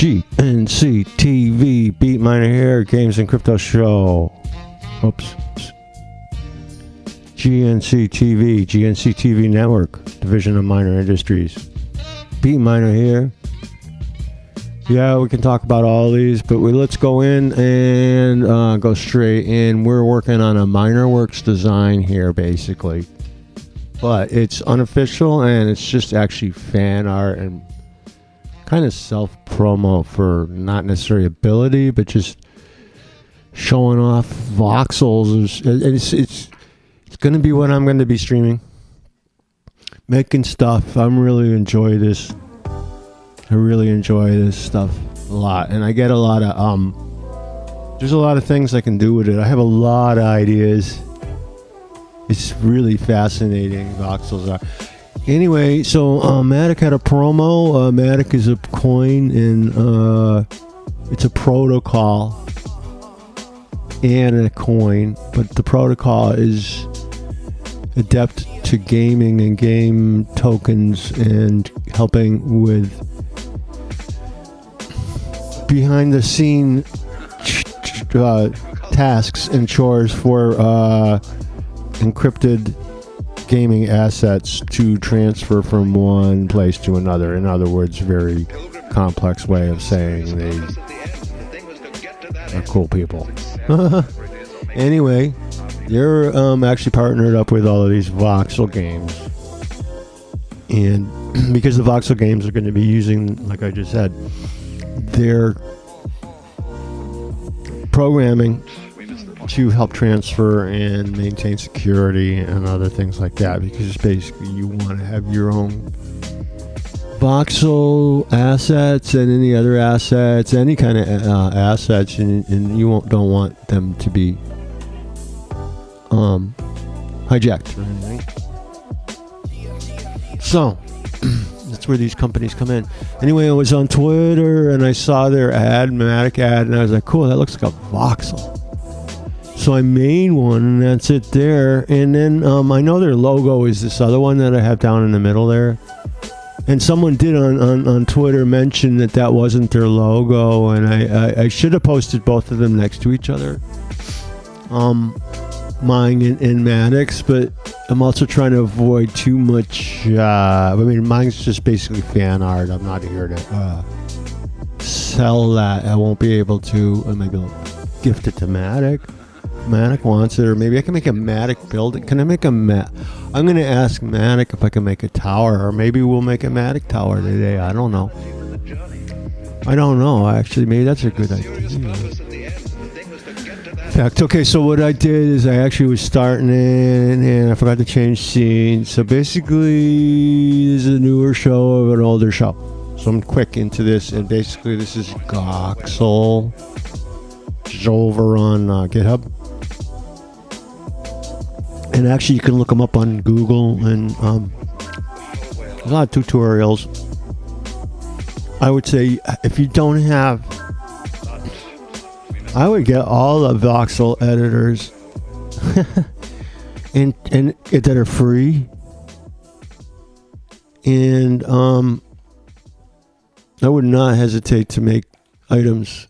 GnCtv, Beat Miner here, Games and Crypto Show. Oops. GnCtv, GnCtv Network, division of Miner Industries. Beat Miner here. Yeah, we can talk about all these, but let's go in and go straight in. We're working on a MinerWorks design here, basically. But it's unofficial, and it's just actually fan art and kind of self-promo for not necessarily ability, but just showing off voxels. It's going to be what I'm going to be streaming. Making stuff. I really enjoy this. I really enjoy this stuff a lot. And I get a lot of, there's a lot of things I can do with it. I have a lot of ideas. It's really fascinating, voxels are. Anyway, so Matic had a promo. Matic is a coin, and it's a protocol and a coin, but the protocol is adept to gaming and game tokens and helping with behind the scene tasks and chores for encrypted gaming assets to transfer from one place to another. In other words, very complex way of saying they are cool people. Anyway, they're actually partnered up with all of these voxel games, and because the voxel games are going to be using, like I just said, their programming to help transfer and maintain security and other things like that, because basically you want to have your own voxel assets and any other assets, any kind of assets, and you don't want them to be hijacked or anything. So that's where these companies come in. Anyway, I was on Twitter and I saw their ad, Matic ad, and I was like, cool, that looks like a voxel. So I made one, and that's it there. And then I know their logo is this other one that I have down in the middle there. And someone did on Twitter mention that wasn't their logo, and I should have posted both of them next to each other. Mine and Matic's, but I'm also trying to avoid too much. I mean, mine's just basically fan art. I'm not here to sell that. I won't be able to. Maybe I'll gift it to Matic. Matic wants it, or maybe I can make a Matic building. Can I make a I'm going to ask Matic if I can make a tower, or maybe we'll make a Matic tower today. I don't know. Actually, maybe that's a good idea. In fact, okay, so what I did is I actually was starting in, and I forgot to change scene. So basically, this is a newer show of an older show. So I'm quick into this, and basically this is Goxel. It's over on GitHub. And actually, you can look them up on Google, and there's a lot of tutorials. I would say if you don't have, I would get all the voxel editors and that are free. And I would not hesitate to make items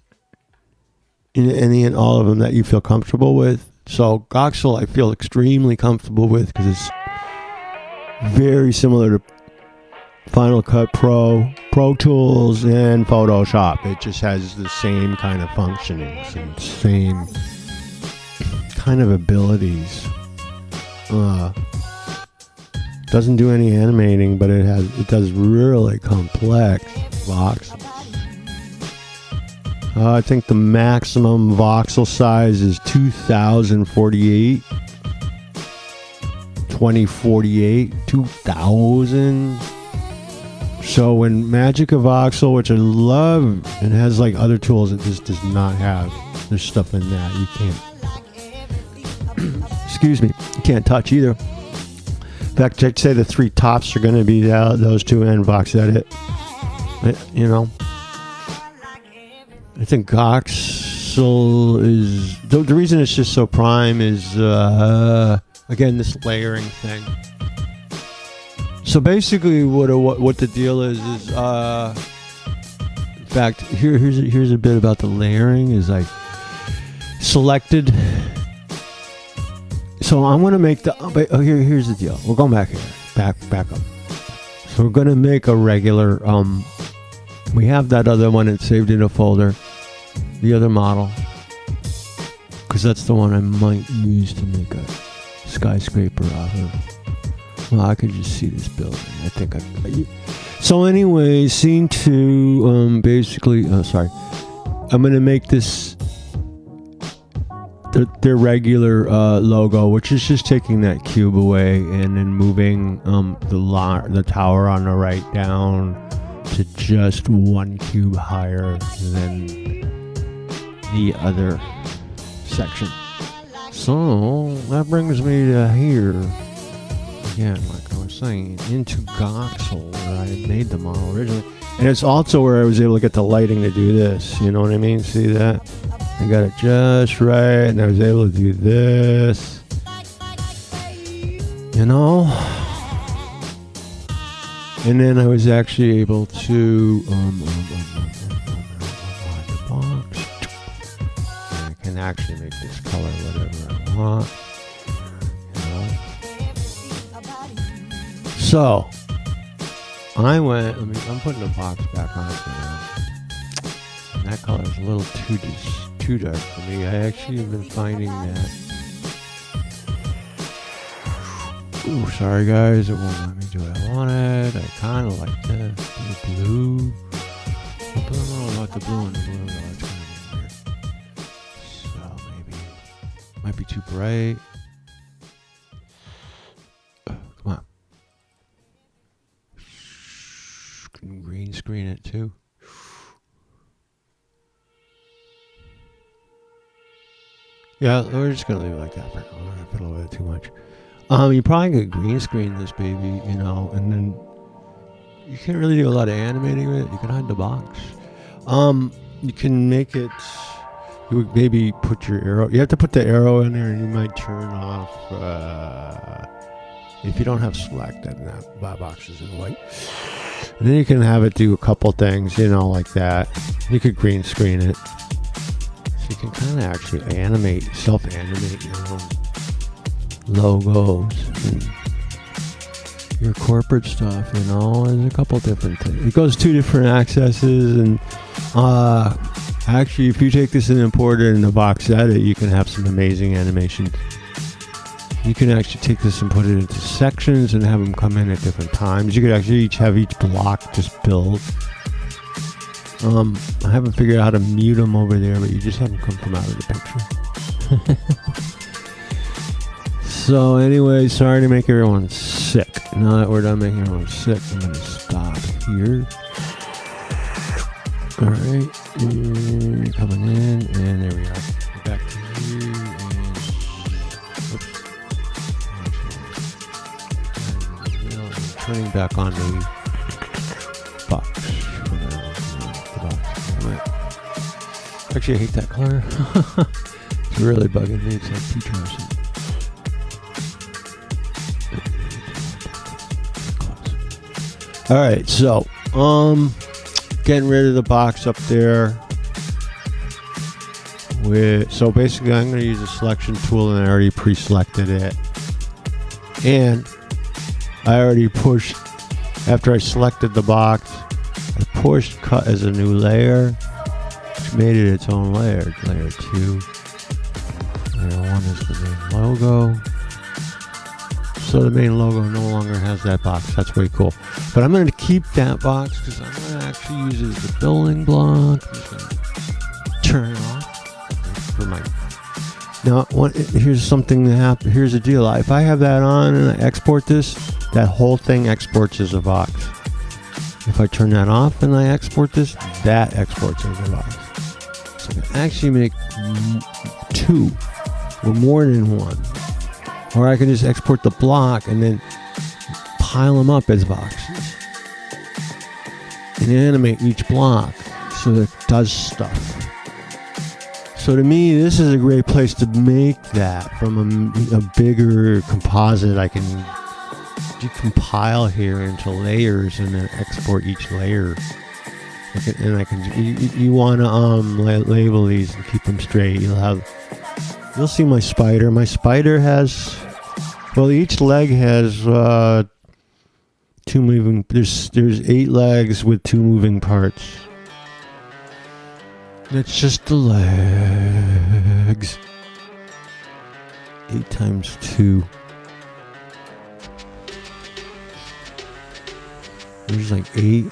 in any and all of them that you feel comfortable with. So Goxel I feel extremely comfortable with because it's very similar to Final Cut Pro, Pro Tools, and Photoshop. It just has the same kind of functionings and same kind of abilities. Doesn't do any animating, but it does really complex voxels. I think the maximum voxel size is 2048, 2048, 2000. So when Magic of Voxel, which I love, and has like other tools, it just does not have. There's stuff in that you can't. Excuse me, you can't touch either. In fact, I'd say the three tops are going to be those two and Vox Edit. You know. I think Goxel is the reason it's just so prime is again this layering thing. So basically, what the deal is back to, here's a bit about the layering. Is I selected. So I'm gonna make the. Here's the deal. We're going back here. Back up. So we're gonna make a regular. We have that other one that's saved in a folder. The other model, because that's the one I might use to make a skyscraper out of. Well, I could just see this building. I think so anyway, scene 2, basically, I'm going to make this their regular logo, which is just taking that cube away and then moving the tower on the right down to just one cube higher than the other section. So that brings me to here again, like I was saying, into Goxel, where I had made the model originally, and it's also where I was able to get the lighting to do this. You know what I mean? See that? I got it just right, and I was able to do this. You know. And then I was actually able to the box. I can actually make this color whatever I want. You know? So I went. I'm putting the box back on for now. And that color is a little too dark for me. I actually have been finding that. Ooh, sorry guys, it won't let me do what I wanted. I kind of like this. The blue. I don't know about the blue and the blue though. It's kind of weird. So maybe might be too bright. Come on. Green screen it too. Yeah, we're just gonna leave it like that for now. We're gonna put a little bit too much. You probably could green screen this baby, you know, and then you can't really do a lot of animating with it. You can hide the box. You can make it. You would maybe put your arrow. You have to put the arrow in there, and you might turn off. If you don't have select, then that box is in white. And then you can have it do a couple things, you know, like that. You could green screen it. So you can kind of actually self-animate your own logos and your corporate stuff, you know. There's a couple different things. It goes 2 different accesses, and actually, if you take this and import it in the box edit, you can have some amazing animation. You can actually take this and put it into sections and have them come in at different times. You could actually have each block just build. I haven't figured out how to mute them over there, but you just have them come from out of the picture. So anyway, sorry to make everyone sick. Now that we're done making everyone sick, I'm going to stop here. Alright, coming in, and there we are. We're back to here, and I'm turning back on the box. Actually, I hate that color. It's really bugging me. It's like too translucent. Alright, so getting rid of the box up there. So basically I'm going to use a selection tool, and I already pre-selected it. And I already pushed, after I selected the box, I pushed cut as a new layer, which made it its own layer. Layer 2. Layer 1 is the main logo. So the main logo no longer has that box. That's pretty cool. But I'm going to keep that box because I'm going to actually use it as the building block. I'm just going to turn it off for my. Now, here's something that happened. Here's the deal. If I have that on and I export this, that whole thing exports as a box. If I turn that off and I export this, that exports as a box. So I can actually make 2 or more than 1. Or I can just export the block and then pile them up as boxes and animate each block so that it does stuff. So to me, this is a great place to make that from a bigger composite. I can decompile here into layers and then export each layer And I can. You want to label these and keep them straight. You'll see my spider. My spider has. Well, each leg has 2 moving. There's 8 legs with 2 moving parts. That's just the legs. 8 times 2. There's like 8,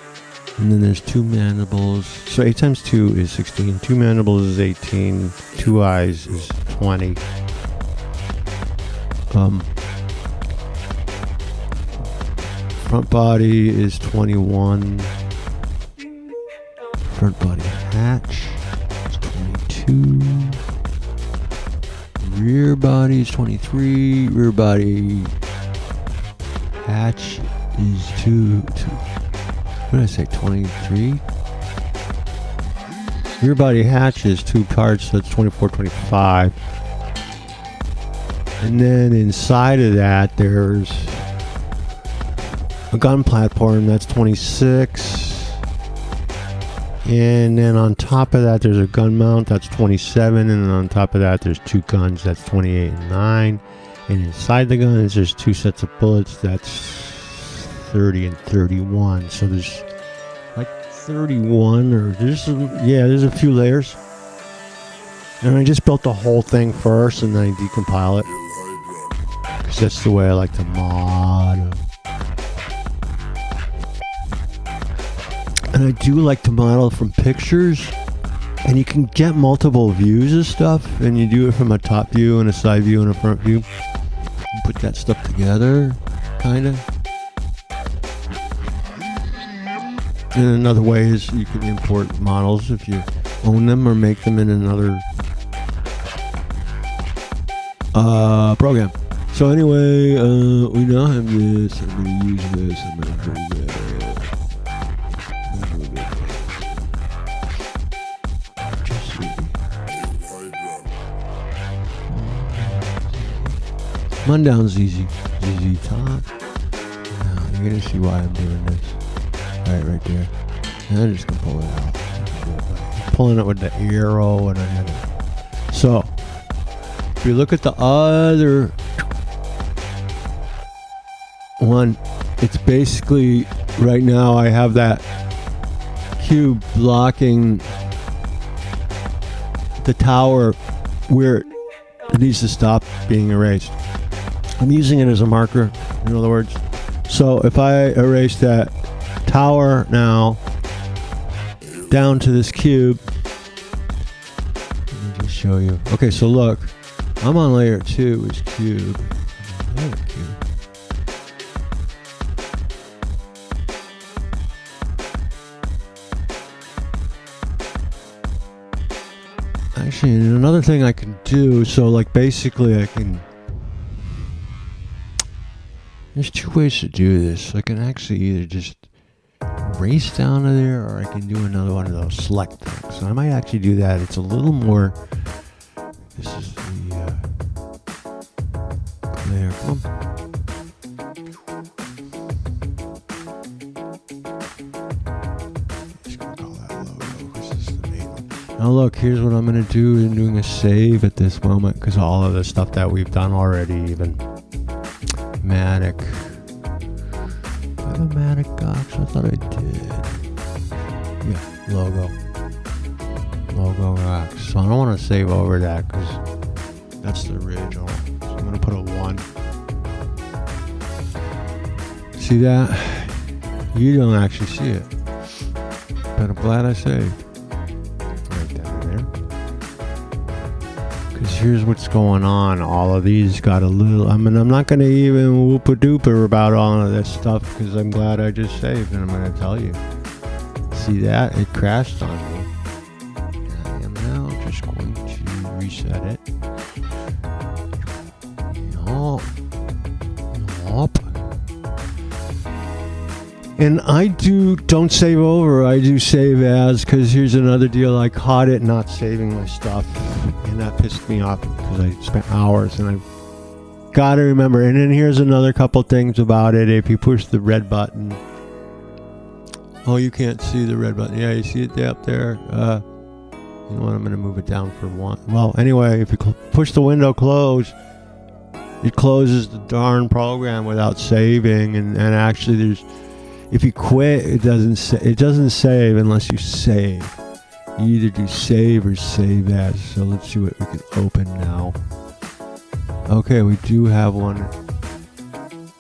and then there's 2 mandibles. So 8 times 2 is 16. 2 mandibles is 18. 2 eyes is 20. Front body is 21. Front body hatch is 22. Rear body is 23. Rear body hatch is 2. What did I say? 23. Rear body hatch is 2 parts, so that's 24, 25. And then inside of that, there's a gun platform, that's 26. And then on top of that, there's a gun mount, that's 27. And then on top of that, there's 2 guns, that's 28 and 9. And inside the guns, there's 2 sets of bullets, that's 30 and 31. So there's like 31, or there's a few layers. And I just built the whole thing first, and then I decompile it, because that's the way I like to mod. And I do like to model from pictures, and you can get multiple views of stuff, and you do it from a top view and a side view and a front view. You put that stuff together, kind of. And another way is you can import models if you own them, or make them in another program. So anyway, we now have this. I'm going to use this. I'm going to do that. Rundown's easy. ZZ Top. Now you're going to see why I'm doing this. Right there. And I'm just going to pull it out. I'm pulling it with the arrow and I had it. So, if you look at the other one, it's basically, right now I have that cube blocking the tower where it needs to stop being erased. I'm using it as a marker, in other words. So if I erase that tower now down to this cube, let me just show you. Okay, so look, I'm on layer 2, which is cube. Layer cube. Actually, another thing I can do, so like basically I can, there's 2 ways to do this. I can actually either just race down to there, or I can do another one of those select things. So I might actually do that. It's a little more, this is the layer, come on. Just gonna call that logo, this is the main one. Now look, here's what I'm gonna do. I'm doing a save at this moment, because all of the stuff that we've done already, even Matic. Do I have a Matic Gox? I thought I did. Yeah, logo Gox. So I don't want to save over that, because that's the original. So I'm going to put a 1. See that? You don't actually see it, but I'm glad I saved. Right down there. Because here's what's going on. All of these got a little, I mean, I'm not going to even whoop-a-dooper about all of this stuff, because I'm glad I just saved, and I'm going to tell you. See that? It crashed on me. I am now just going to reset it. Nope. And I don't save over, I do save as, because here's another deal. I caught it not saving my stuff, and that pissed me off, because I spent hours, and I've got to remember. And then here's another couple things about it. If you push the red button, Oh, you can't see the red button. Yeah, you see it up there. You know what? I'm going to move it down for one. Well, anyway, if you push the window close, it closes the darn program without saving. And actually, if you quit, it doesn't save unless you save. You either do save or save as. So let's see what we can open now. Okay, we do have one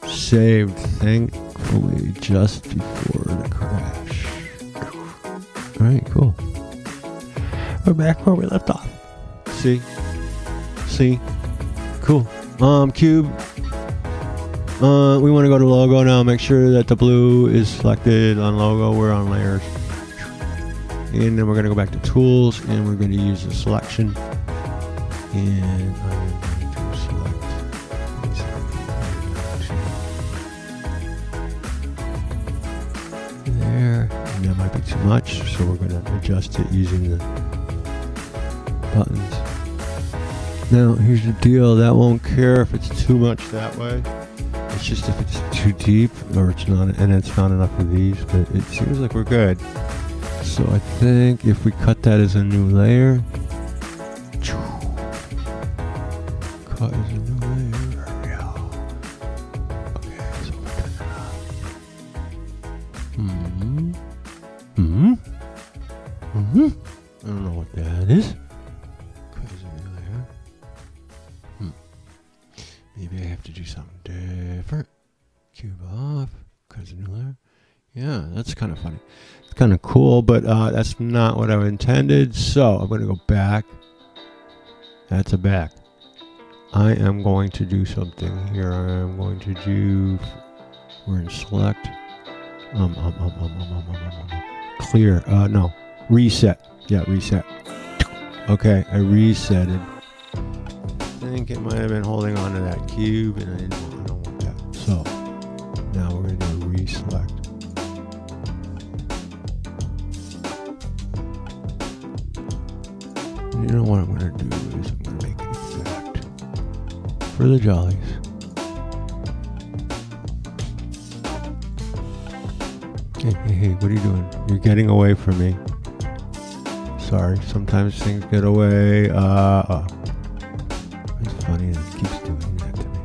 saved, thankfully, just before the crash. All right, cool. We're back where we left off. See, cool. Cube. We want to go to logo now. Make sure that the blue is selected on logo. We're on layers, and then we're going to go back to tools, and we're going to use the selection. And I'm going to select. There, and that might be too much, so we're going to adjust it using the buttons. Now here's the deal, that won't care if it's too much that way. It's just if it's too deep or it's not, and it's not enough of these, but it seems like we're good. So I think if we cut that as a new layer, cut as a new layer, yeah. Okay, so we'll turn that on. I don't know what that is. Maybe I have to do something different. Cube off. Cause a new layer. Yeah, that's kind of funny. It's kind of cool, but that's not what I intended. So I'm going to go back. That's a back. I am going to do something here. I'm going to do. We're in select. Clear. No. Reset. Yeah, reset. Okay, I resetted. I think it might have been holding on to that cube, and I don't want that. So now we're going to do a reselect. You know what I'm going to do is I'm going to make it exact for the jollies. Hey, what are you doing? You're getting away from me. Sorry, sometimes things get away. It's funny that it keeps doing that to me.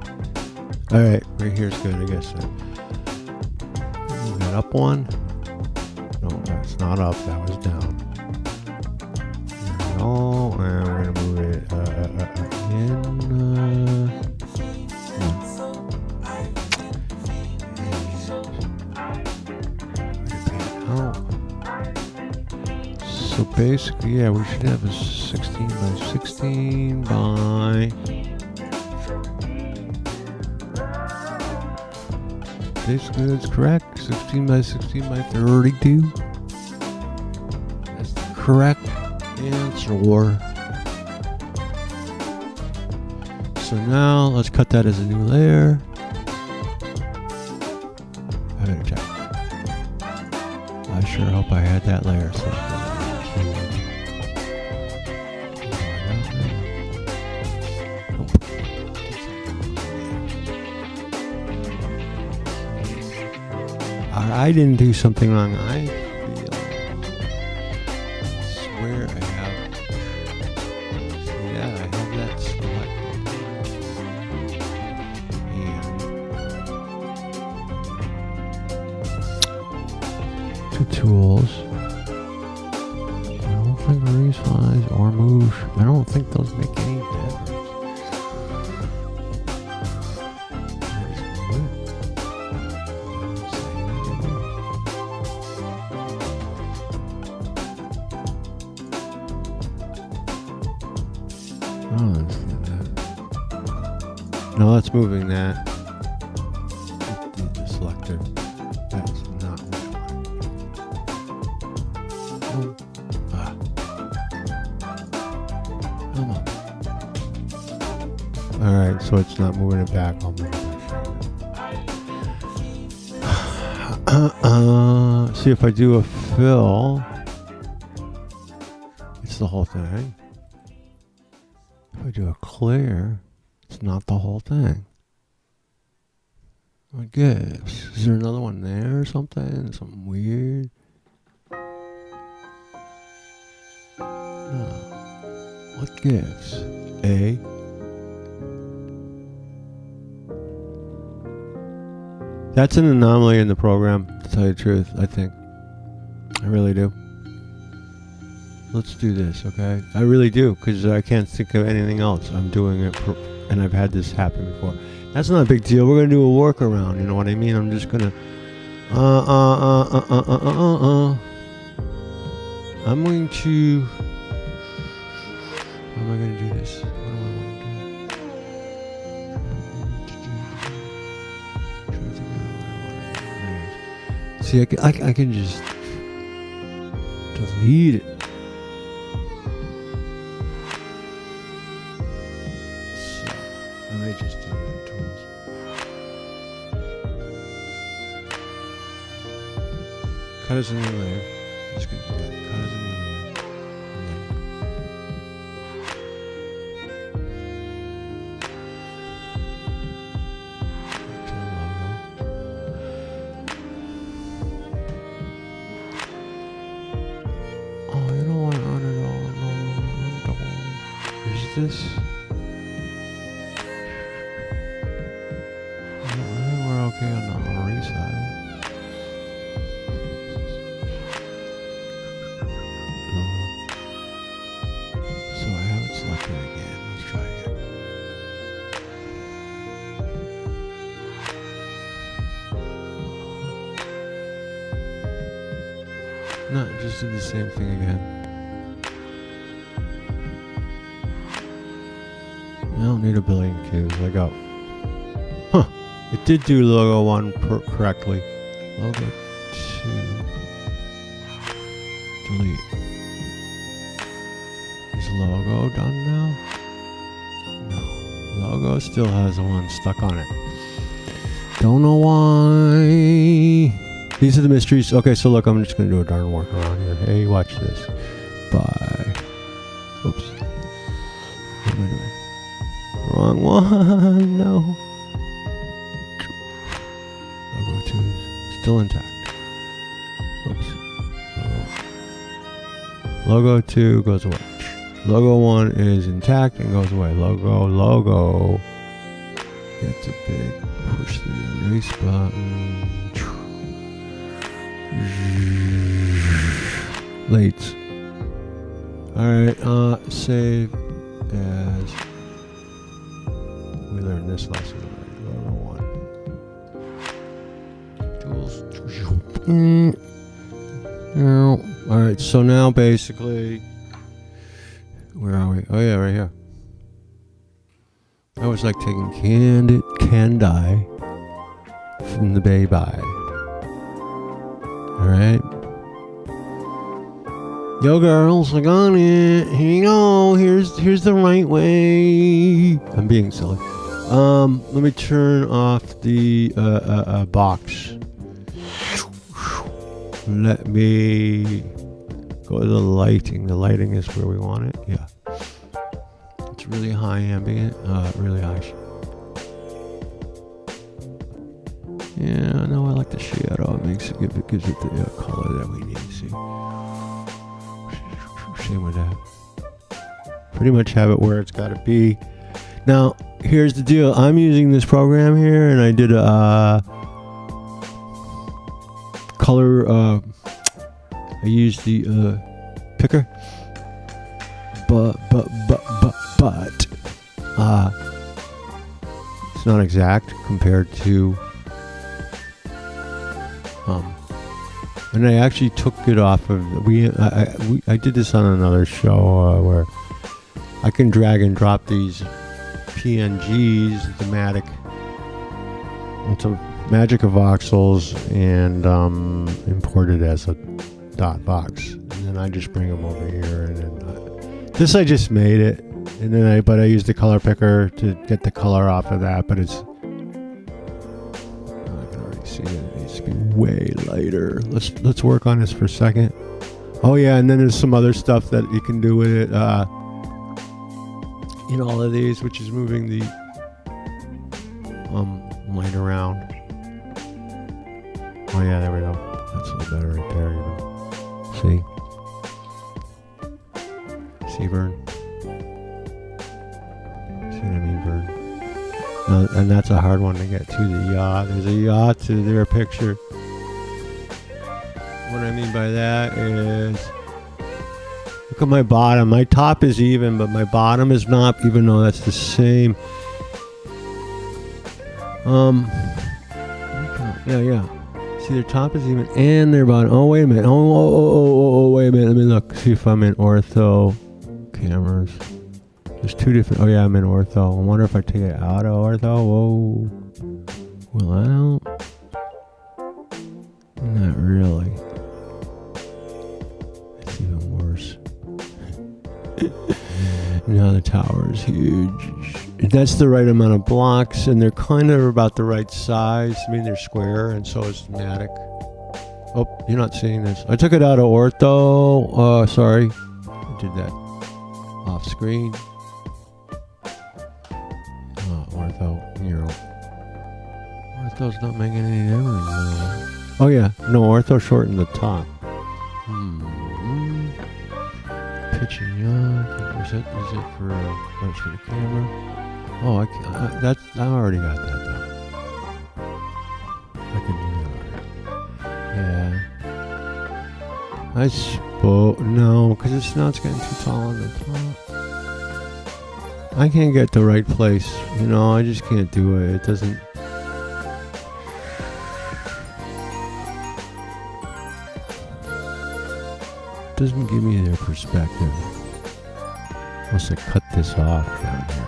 Alright, right here's good, I guess. Move that up one. No, that's not up, that was down. There we go, and we're going to move it in. So basically, yeah, we should have a 16 by 16 by... Basically, that's correct. 16 by 16 by 32. That's the correct answer. So now, let's cut that as a new layer. I better check. I sure hope I had that layer selected. I didn't do something wrong. I swear I have. Yeah, I have that selected. And to tools. I don't think resize or move. I don't think those make any difference. No, that's moving that. The selector. That's not what I want. Come on. Alright, so it's not moving it back. I'll move it back. See if I do a fill. It's the whole thing. If I do a clear, it's not the whole thing. I guess. Is there another one there or something? Something weird? What gives? A. That's an anomaly in the program, to tell you the truth, I think. I really do. Let's do this, okay? I really do, because I can't think of anything else. I'm doing it, and I've had this happen before. That's not a big deal. We're going to do a workaround, you know what I mean? I'm just going to... I'm going to... How am I going to do this? What do I want to do? See, I can just delete it. So, I may just do that tools. Cut as a new layer. Just gonna do that. Cut as a new layer. This. We're okay on the side. So I have it selected again. Let's try again. No, just did the same thing again. I don't need a billion cues. I go. Huh. It did do logo 1 correctly. Logo 2. Delete. Is logo done now? No. Logo still has one stuck on it. Don't know why. These are the mysteries. Okay, so look, I'm just going to do a darn workaround here. Hey, watch this. Bye. Oops. What am I doing? Wrong one, no. Logo 2 is still intact. Oops. Logo 2 goes away. Logo 1 is intact and goes away. Logo. Gets a big push the erase button. Late. Alright, save as... We learned this lesson already. Logo 1. Tools. Alright, so now basically, where are we? Oh yeah, right here. That was like taking Candy from the Bay Bye. Alright. Yo girls, I got it. Here you go. Here's the right way. I'm being silly. Let me turn off the box. Let me go to the lighting. The lighting is where we want it. Yeah. It's really high ambient. Really high. Yeah, I know I like the shadow. It gives it the color that we need. See. Same with that. Pretty much have it where it's got to be. Now, here's the deal. I'm using this program here, and I did a color. I used the picker, but it's not exact compared to. And I actually took it off of I did this on another show where I can drag and drop these PNGs, thematic, into Magic of Voxels and import it as a .box, and then I just bring them over here, and then this I just made it, and then I used the color picker to get the color off of that, but it's. I can already see it. To be way lighter. Let's work on this for a second. Oh yeah, and then there's some other stuff that you can do with it in all of these, which is moving the light around. Oh yeah, there we go. That's a little better right there, you know. See burn. See what I mean, Vern? And that's a hard one to get to, the yacht. There's a yacht to their picture. What I mean by that is, look at my bottom. My top is even, but my bottom is not, even though that's the same. Yeah. See, their top is even, and their bottom. Oh, wait a minute. Oh, wait a minute. Let me look. See if I'm in ortho cameras. There's two different. Oh, yeah, I'm in ortho. I wonder if I take it out of ortho. Whoa. Well, not really. It's even worse. Now the tower is huge. That's the right amount of blocks, and they're kind of about the right size. I mean, they're square, and so is Matic. Oh, you're not seeing this. I took it out of ortho. Sorry. I did that off screen. Ortho, Ortho's not making any difference. Oh yeah, no, ortho shortened the top. Pitching yacht. Is it for the camera? Oh, I already got that though. I can do that. Yeah. I suppose no, because it's getting too tall on the top. I can't get the right place, I just can't do it. It doesn't give me their perspective. Unless I cut this off down here.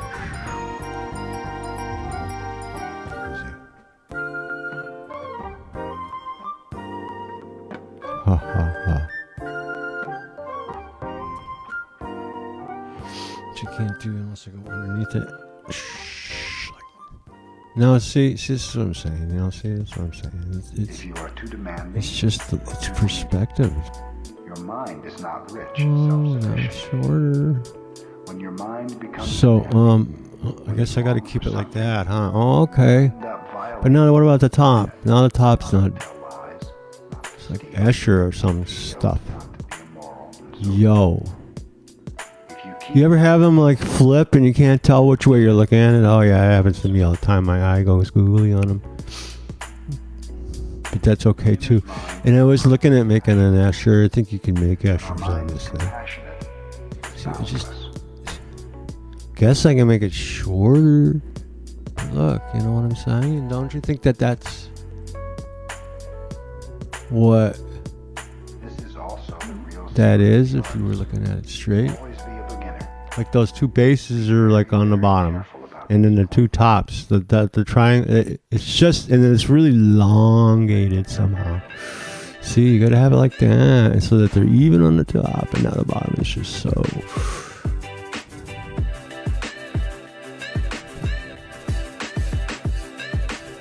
Ha ha ha. You can't do unless I go underneath it. No, see, this is what I'm saying. See, that's what I'm saying. If you are too demanding, it's just it's perspective. Your mind is not rich. Now shorter. When your mind becomes so, I guess I got to keep it like that, huh? Oh, okay. But now, what about the top? Now the top's not. It's like Escher or some stuff. Yo. You ever have them like flip and you can't tell which way you're looking at it? Oh yeah, it happens to me all the time. My eye goes googly on them. But that's okay too. And I was looking at making an Escher. I think you can make Eschers on this thing. So I just guess I can make it shorter. Look, you know what I'm saying? Don't you think that's what that is if you were looking at it straight? Like those two bases are like on the bottom, and then the two tops, the triangle. It's just, and it's really elongated somehow. See, you gotta have it like that, so that they're even on the top, and now the bottom is just so.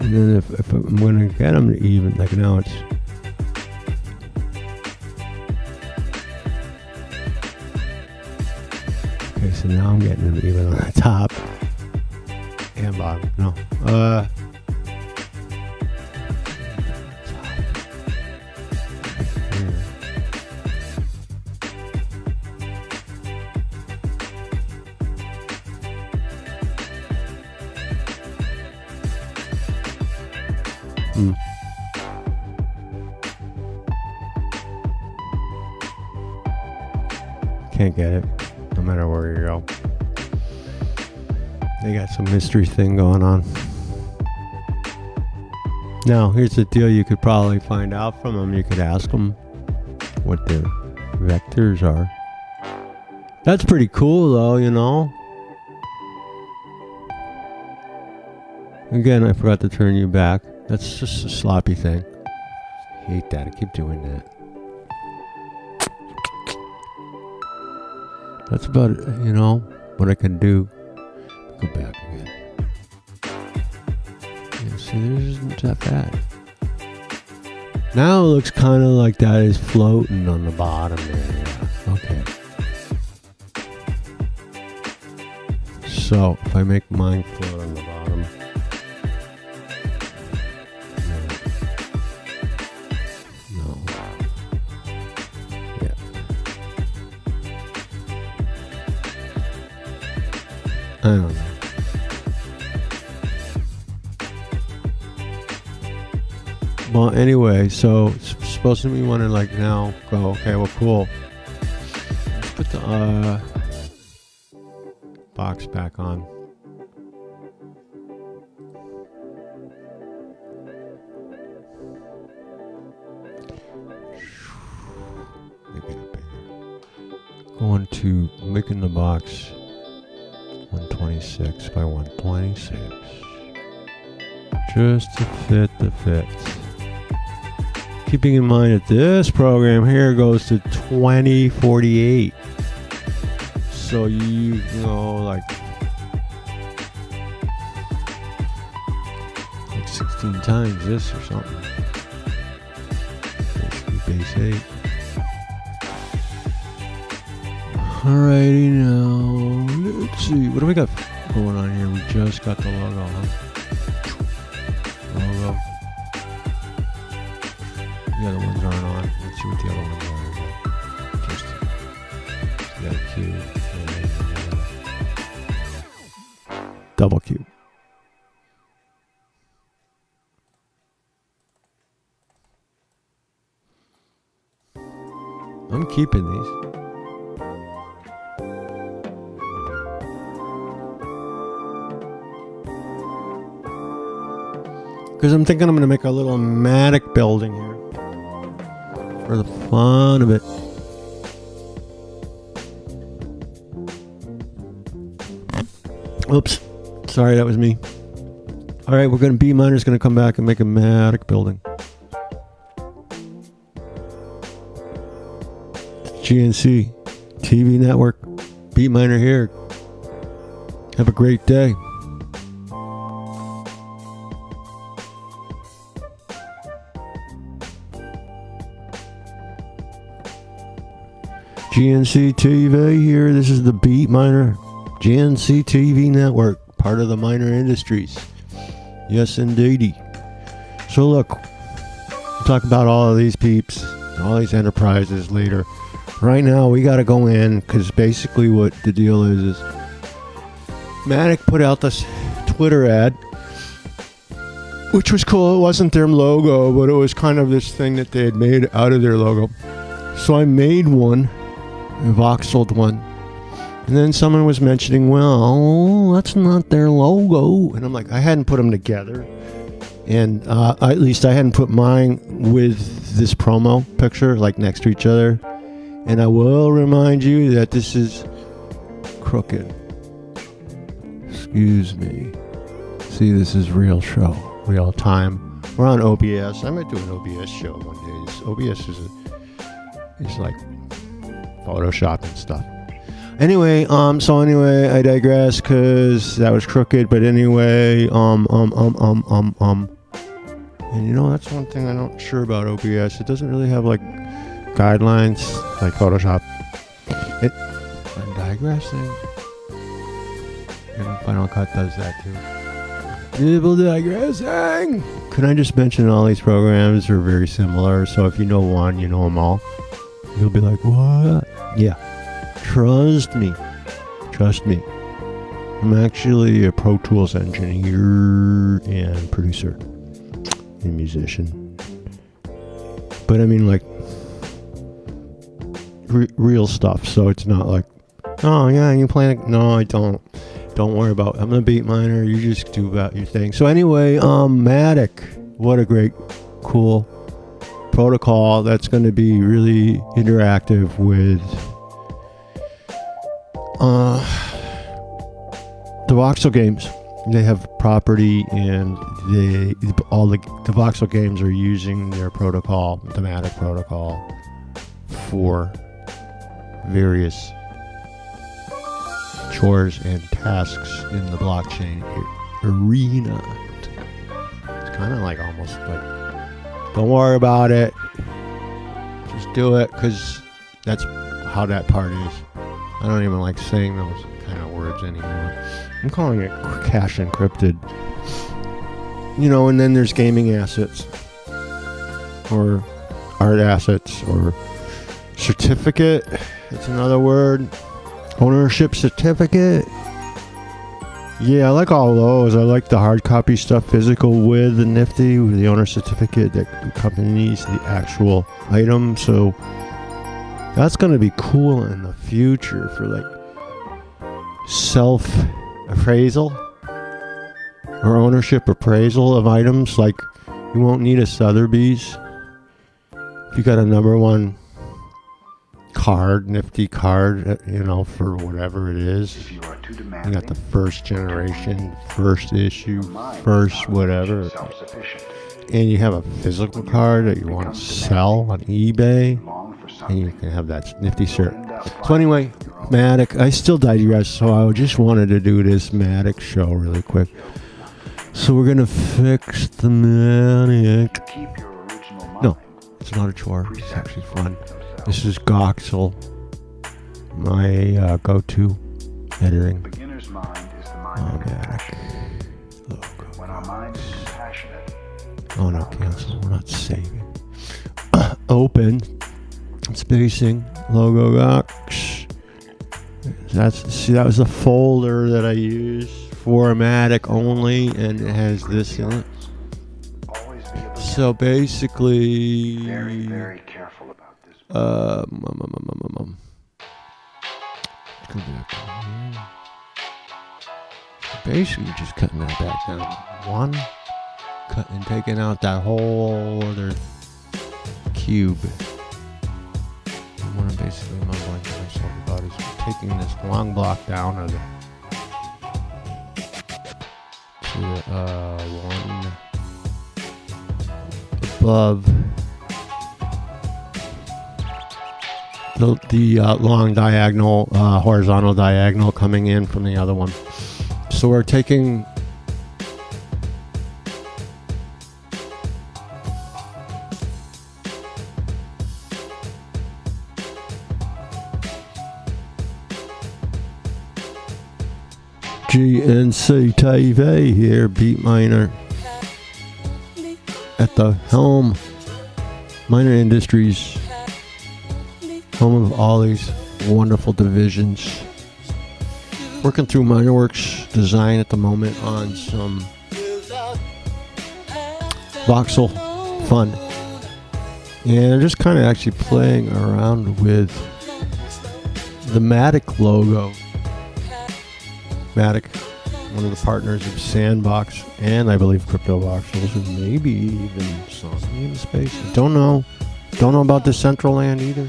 And then if I'm gonna get them to even, like now it's. Okay, so now I'm getting them even on the top and bottom. No. Can't get it. No matter where you go. They got some mystery thing going on. Now, here's the deal. You could probably find out from them. You could ask them what their vectors are. That's pretty cool, though, Again, I forgot to turn you back. That's just a sloppy thing. I hate that. I keep doing that. That's about it, what I can do. Go back again. Yeah, see, there isn't that bad. Now it looks kind of like that is floating on the bottom there. Yeah. Okay. So, if I make mine float on the bottom. No. Yeah. I don't know. Well, anyway, so it's supposed to be want to like now go. Okay, well, cool. Let's put the box back on. Going to making the box 126 by 126 just to fit the fits. Keeping in mind that this program here goes to 2048, so you know like 16 times this or something. Basically base 8. Alrighty, now let's see. What do we got going on here? We just got the logo, huh? Logo. The other ones aren't on. Let's see what the other ones are. Just got a cube and double cube. I'm keeping these. Because I'm thinking I'm going to make a little Matic building here for the fun of it. Oops. Sorry, that was me. All right, we're going to, B-Miner's going to come back and make a Matic building. GnCtv network. B-Miner here. Have a great day. GnCtv here. This is the B-Miner GnCtv network, part of the Miner Industries. Yes, indeedy. So look, we'll talk about all of these peeps, all these enterprises later. Right now, we got to go in because basically what the deal is Matic put out this Twitter ad, which was cool. It wasn't their logo, but it was kind of this thing that they had made out of their logo. So I made one. Voxeled one, and then someone was mentioning, well, that's not their logo, and I'm like, I hadn't put them together, and at least I hadn't put mine with this promo picture like next to each other. And I will remind you that this is crooked. Excuse me. See, this is real show, real time. We're on OBS. I might do an OBS show one day. This OBS is like Photoshop and stuff. Anyway, so anyway, I digress because that was crooked. But anyway, and you know, that's one thing I'm not sure about OBS. It doesn't really have like guidelines like Photoshop. I'm digressing. And Final Cut does that too. People digressing. Can I just mention all these programs are very similar? So if you know one, you know them all. You'll be like, what? Yeah. Trust me. Trust me. I'm actually a Pro Tools engineer and producer and musician. But I mean, like, real stuff. So it's not like, oh, yeah, you play it. No, I don't. Don't worry about it. I'm a beat miner. You just do about your thing. So anyway, Matic. What a great, cool protocol that's going to be really interactive with the voxel games. They have property, and the voxel games are using their protocol, the Matic protocol, for various chores and tasks in the blockchain arena. It's kind of like almost like, don't worry about it, just do it, because that's how that part is. I don't even like saying those kind of words anymore. I'm calling it cache encrypted. You know, and then there's gaming assets, or art assets, or certificate. It's another word. Ownership certificate. Yeah, I like all those. I like the hard copy stuff, physical with the Nifty, with the owner certificate that accompanies the actual item. So that's going to be cool in the future for like self-appraisal or ownership appraisal of items. Like you won't need a Sotheby's. If you got a number one card, Nifty card, you know, for whatever it is. You got the first generation, first issue, first whatever. And you have a physical card that you want to sell on eBay. And you can have that Nifty shirt. So anyway, Matic, I still digress, so I just wanted to do this Matic show really quick. So we're going to fix the Matic. No, it's not a chore. It's actually fun. This is GnCtv, my go-to editing. Matic logo. Oh no, cancel. We're not saving. Open. Spacing. Logo GnCtv. That was the folder that I used for Matic only, and it has this in it. So basically, very careful about this. Basically, just cutting that back down. One, cutting and taking out that whole other cube. And what I'm basically mumbling to myself about is taking this long block down of the one above the long diagonal, horizontal diagonal coming in from the other one. So we're taking GnCtv here, Beat Miner at the helm. Miner Industries, home of all these wonderful divisions. Working through Minerworks design at the moment on some voxel fun. And I'm just kind of actually playing around with the Matic logo. Matic, one of the partners of Sandbox and I believe Crypto Voxels, and maybe even Sony in space. Don't know about the Central Land either.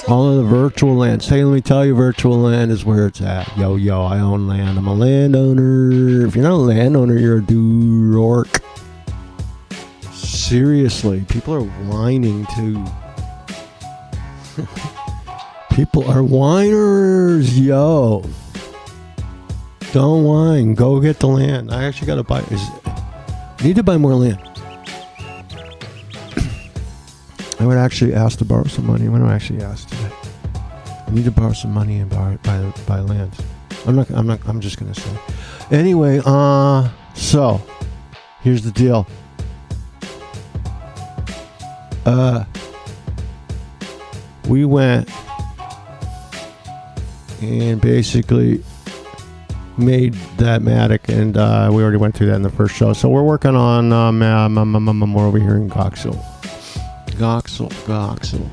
All of the virtual lands. Hey, let me tell you, virtual land is where it's at. Yo, I own land. I'm a landowner. If you're not a landowner, you're a dork. Seriously, people are whining too. People are whiners, yo. Don't whine. Go get the land. I actually gotta buy. Need to buy more land. I would actually ask to borrow some money. When do I actually ask today? I need to borrow some money and buy lands. I'm just gonna say. Anyway, so here's the deal. We went and basically made that Matic, and we already went through that in the first show. So we're working on more over here in GnCtv,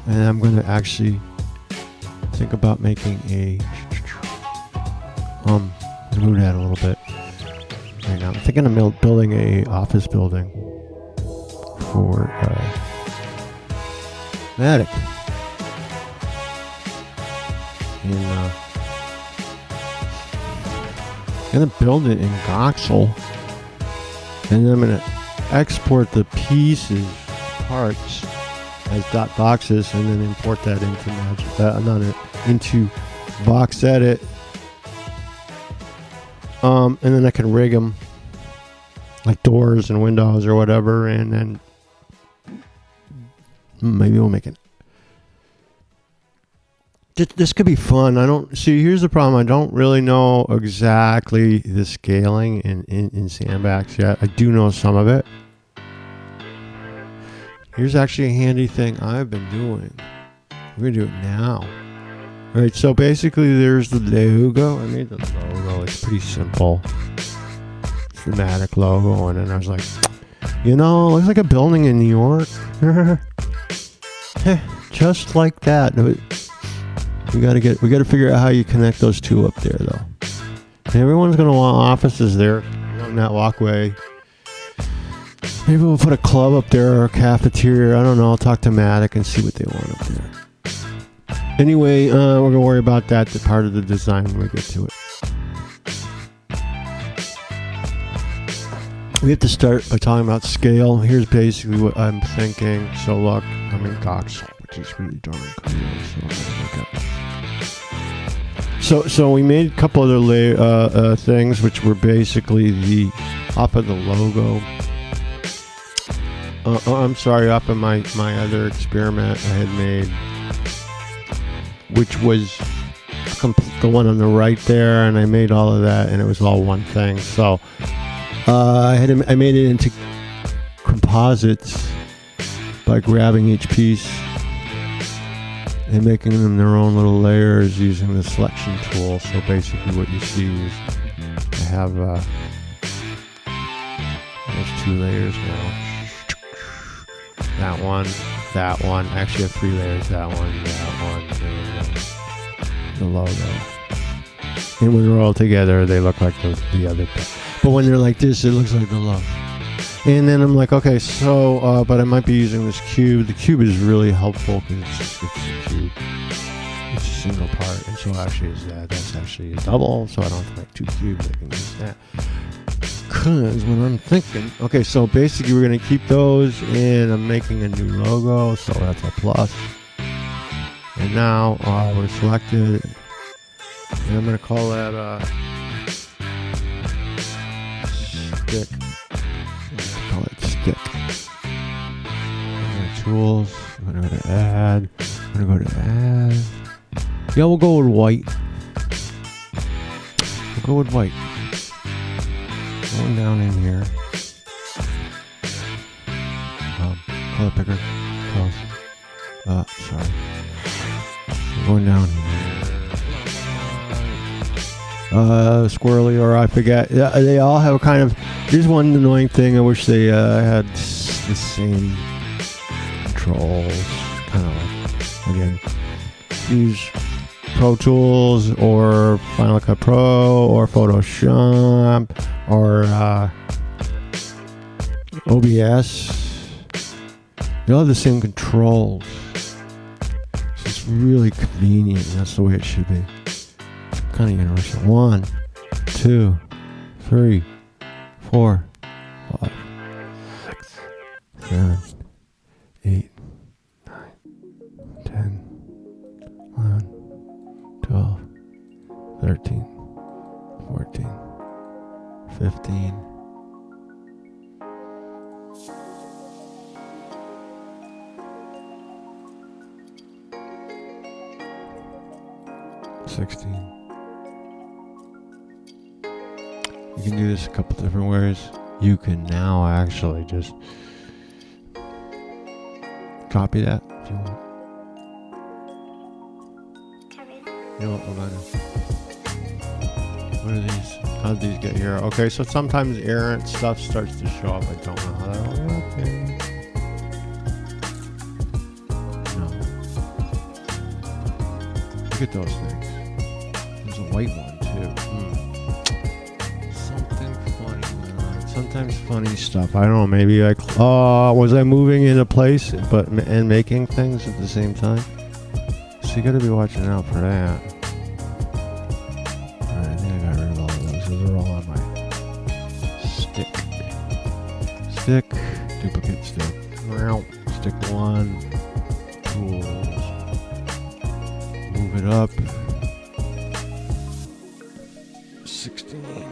and I'm going to actually think about making a move that a little bit right now. I'm thinking of building a office building for Matic, and I'm going to build it in GnCtv, and then I'm going to export the pieces, parts, as .boxes, and then import that into into Box Edit, and then I can rig them like doors and windows or whatever, and then maybe we'll make it. This could be fun. Here's the problem. I don't really know exactly the scaling in Sandbox yet. I do know some of it. Here's actually a handy thing I've been doing. We're going to do it now. All right, so basically there's the logo. I made the logo. It's pretty simple. Thematic logo, and then I was like, it looks like a building in New York. Just like that. We gotta figure out how you connect those two up there, though. And everyone's gonna want offices there along that walkway. Maybe we'll put a club up there or a cafeteria. I don't know. I'll talk to Matic and see what they want up there. Anyway, we're gonna worry about that part of the design when we get to it. We have to start by talking about scale. Here's basically what I'm thinking. So look, I'm in Gox, which is really darn cool. So we made a couple other things, which were basically the off of the logo. I'm sorry, off of my other experiment I had made, which was the one on the right there, and I made all of that, and it was all one thing. So I made it into composites by grabbing each piece and making them their own little layers using the selection tool. So basically what you see is I have there's 2 layers now. That one. I actually have 3 layers. That one, and the logo. And when they're all together, they look like the other thing. But when they're like this, it looks like the logo. And then I'm like, okay, so, but I might be using this cube. The cube is really helpful because it's a cube. It's a single part. And so actually that's actually a double. So I don't have to make 2 cubes. I can use that. Because when I'm thinking, okay, so basically we're going to keep those, and I'm making a new logo, so that's a plus. And now we're selected, and I'm going to call that stick. I'm going to call it stick. I'm going to tools. I'm going to go to add. I'm going to go to add. Yeah, we'll go with white. We'll go with white. Going down in here. Color picker. Close. Sorry. I'm going down here. Squirrely, or I forget. They all have a kind of. Here's one annoying thing. I wish they had the same controls. Kind of like, again, use Pro Tools or Final Cut Pro or Photoshop or OBS. They all have the same controls. So it's really convenient. That's the way it should be. Kind of interesting. 1, 2, 3, 4, 5, 6, 7, 8, 9, 10, 11, 12, 13, 14, 15, 16. You can do this a couple different ways. You can now actually just copy that if you want. You know what, what are these? How did these get here? Okay, so sometimes errant stuff starts to show up. I don't know how that will okay. No. Look at those things. There's a white one too. Something funny. Sometimes funny stuff. I don't know, maybe like was I moving into place and making things at the same time? So you gotta be watching out for that. Alright, I think I got rid of all of those. Those are all on my stick. Stick, duplicate stick. Stick 1. Tools. Move it up. 16.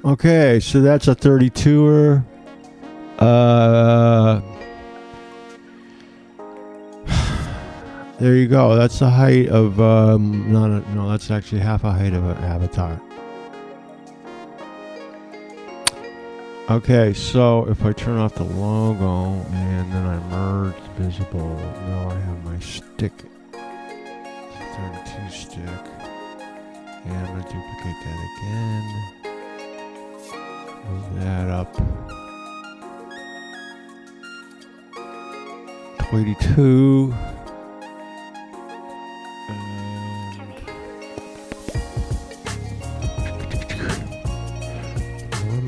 Okay, so that's a 32er. There you go. That's the height of no, that's actually half a height of an avatar. Okay, so if I turn off the logo and then I merge visible, now I have my stick 32 stick. And I'm going to duplicate that again. Move that up. 22.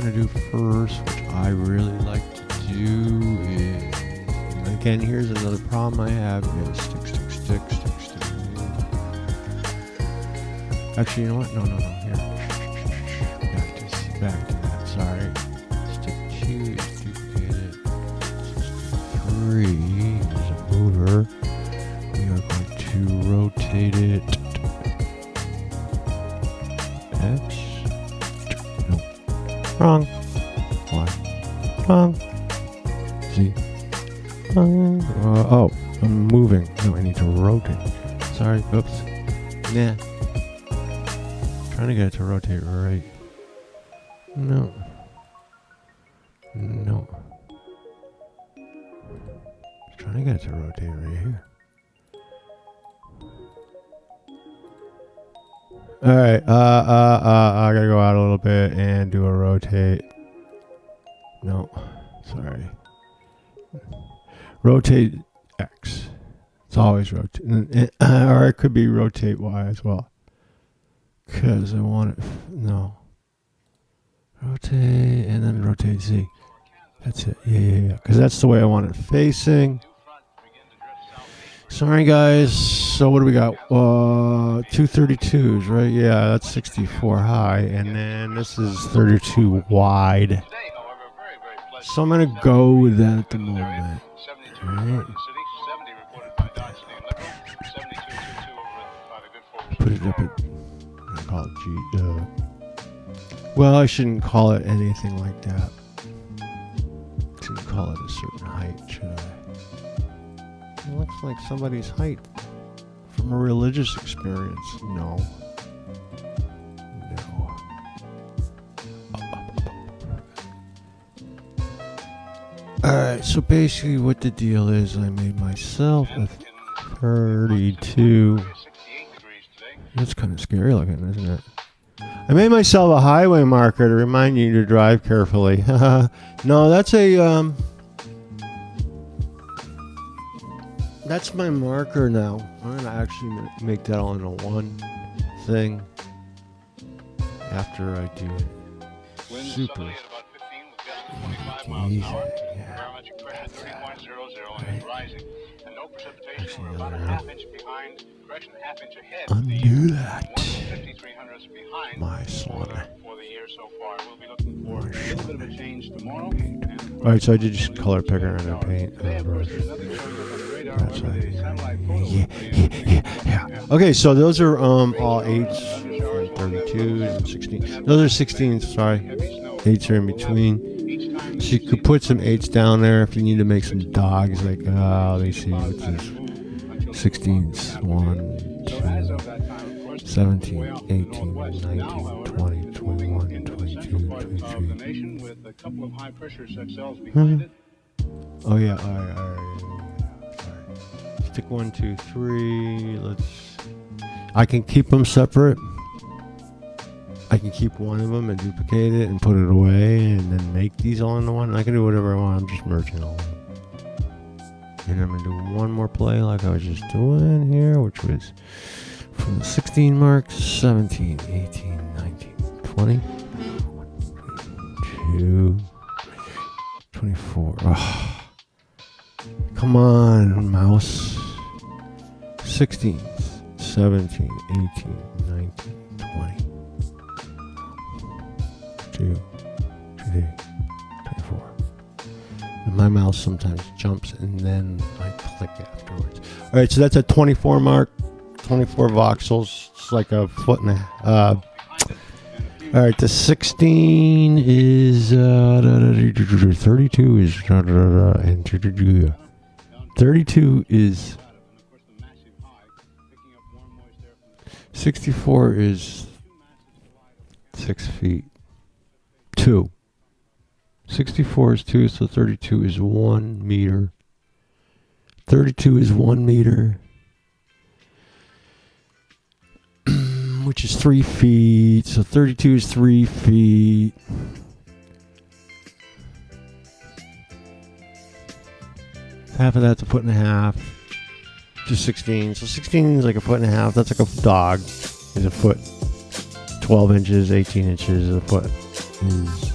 Do first, which I really like to do is, again, here's another problem I have is stick. Actually, you know what? No, here. Back to that, sorry. Stick 2 is duplicated. 3 is a mover. We are going to rotate it. X. Wrong. Y. Wrong. Z. Wrong. Oh, I'm moving. No, I need to rotate. Sorry. Oops. Nah. Trying to get it to rotate right. No. Trying to get it to rotate right here. Alright, I gotta go out a little bit and do a rotate. No, sorry. Rotate X. It's always rotate. Or it could be rotate Y as well. Because I want it. No. Rotate and then rotate Z. That's it. Yeah. Because that's the way I want it facing. Sorry, guys. So what do we got? 232s, right? Yeah, that's 64 high. And then this is 32 wide. So I'm going to go with that at the moment. Right. Put it up at... I call it G. Well, I shouldn't call it anything like that. I shouldn't call it a certain height, should I? It looks like somebody's height from a religious experience. No. Alright, so basically what the deal is, I made myself a 32. That's kind of scary looking, isn't it? I made myself a highway marker to remind you to drive carefully. No, that's a... That's my marker now. I'm going to actually make that all into one thing after I do it. Super easy. Yeah. Right. Actually, undo that. My son. Alright, so I did just color picker and a paint brush. Yeah. Okay, so those are all 8s, and 32s, and 16s. Those are 16s, sorry. 8s are in between. So you could put some 8s down there if you need to make some dogs, like, let me see, what's this? 16s. 1, 2, 17, 18, 19, 20, 21, 22, 23. Oh, yeah, alright. Stick 1, 2, 3. I can keep them separate. I can keep one of them and duplicate it and put it away and then make these all into one. I can do whatever I want. I'm just merging all of them. And I'm going to do one more play like I was just doing here, which was from the 16 mark, 17, 18, 19, 20, 22, 24. Oh. Come on, mouse. 16, 17, 18, 19, 20. 2, 3, 24. And my mouse sometimes jumps and then I click afterwards. Alright, so that's a 24 mark, 24 voxels. It's like a foot and a half. Alright, the 16 is 32 is and 32 is 64 is 6 feet. 2. 64 is 2, so 32 is 1 meter. 32 is 1 meter. which is 3 feet. So 32 is 3 feet. Half of that's a foot and a half. Just 16. So 16 is like a foot and a half. That's like a dog is a foot. 12 inches, 18 inches. A foot is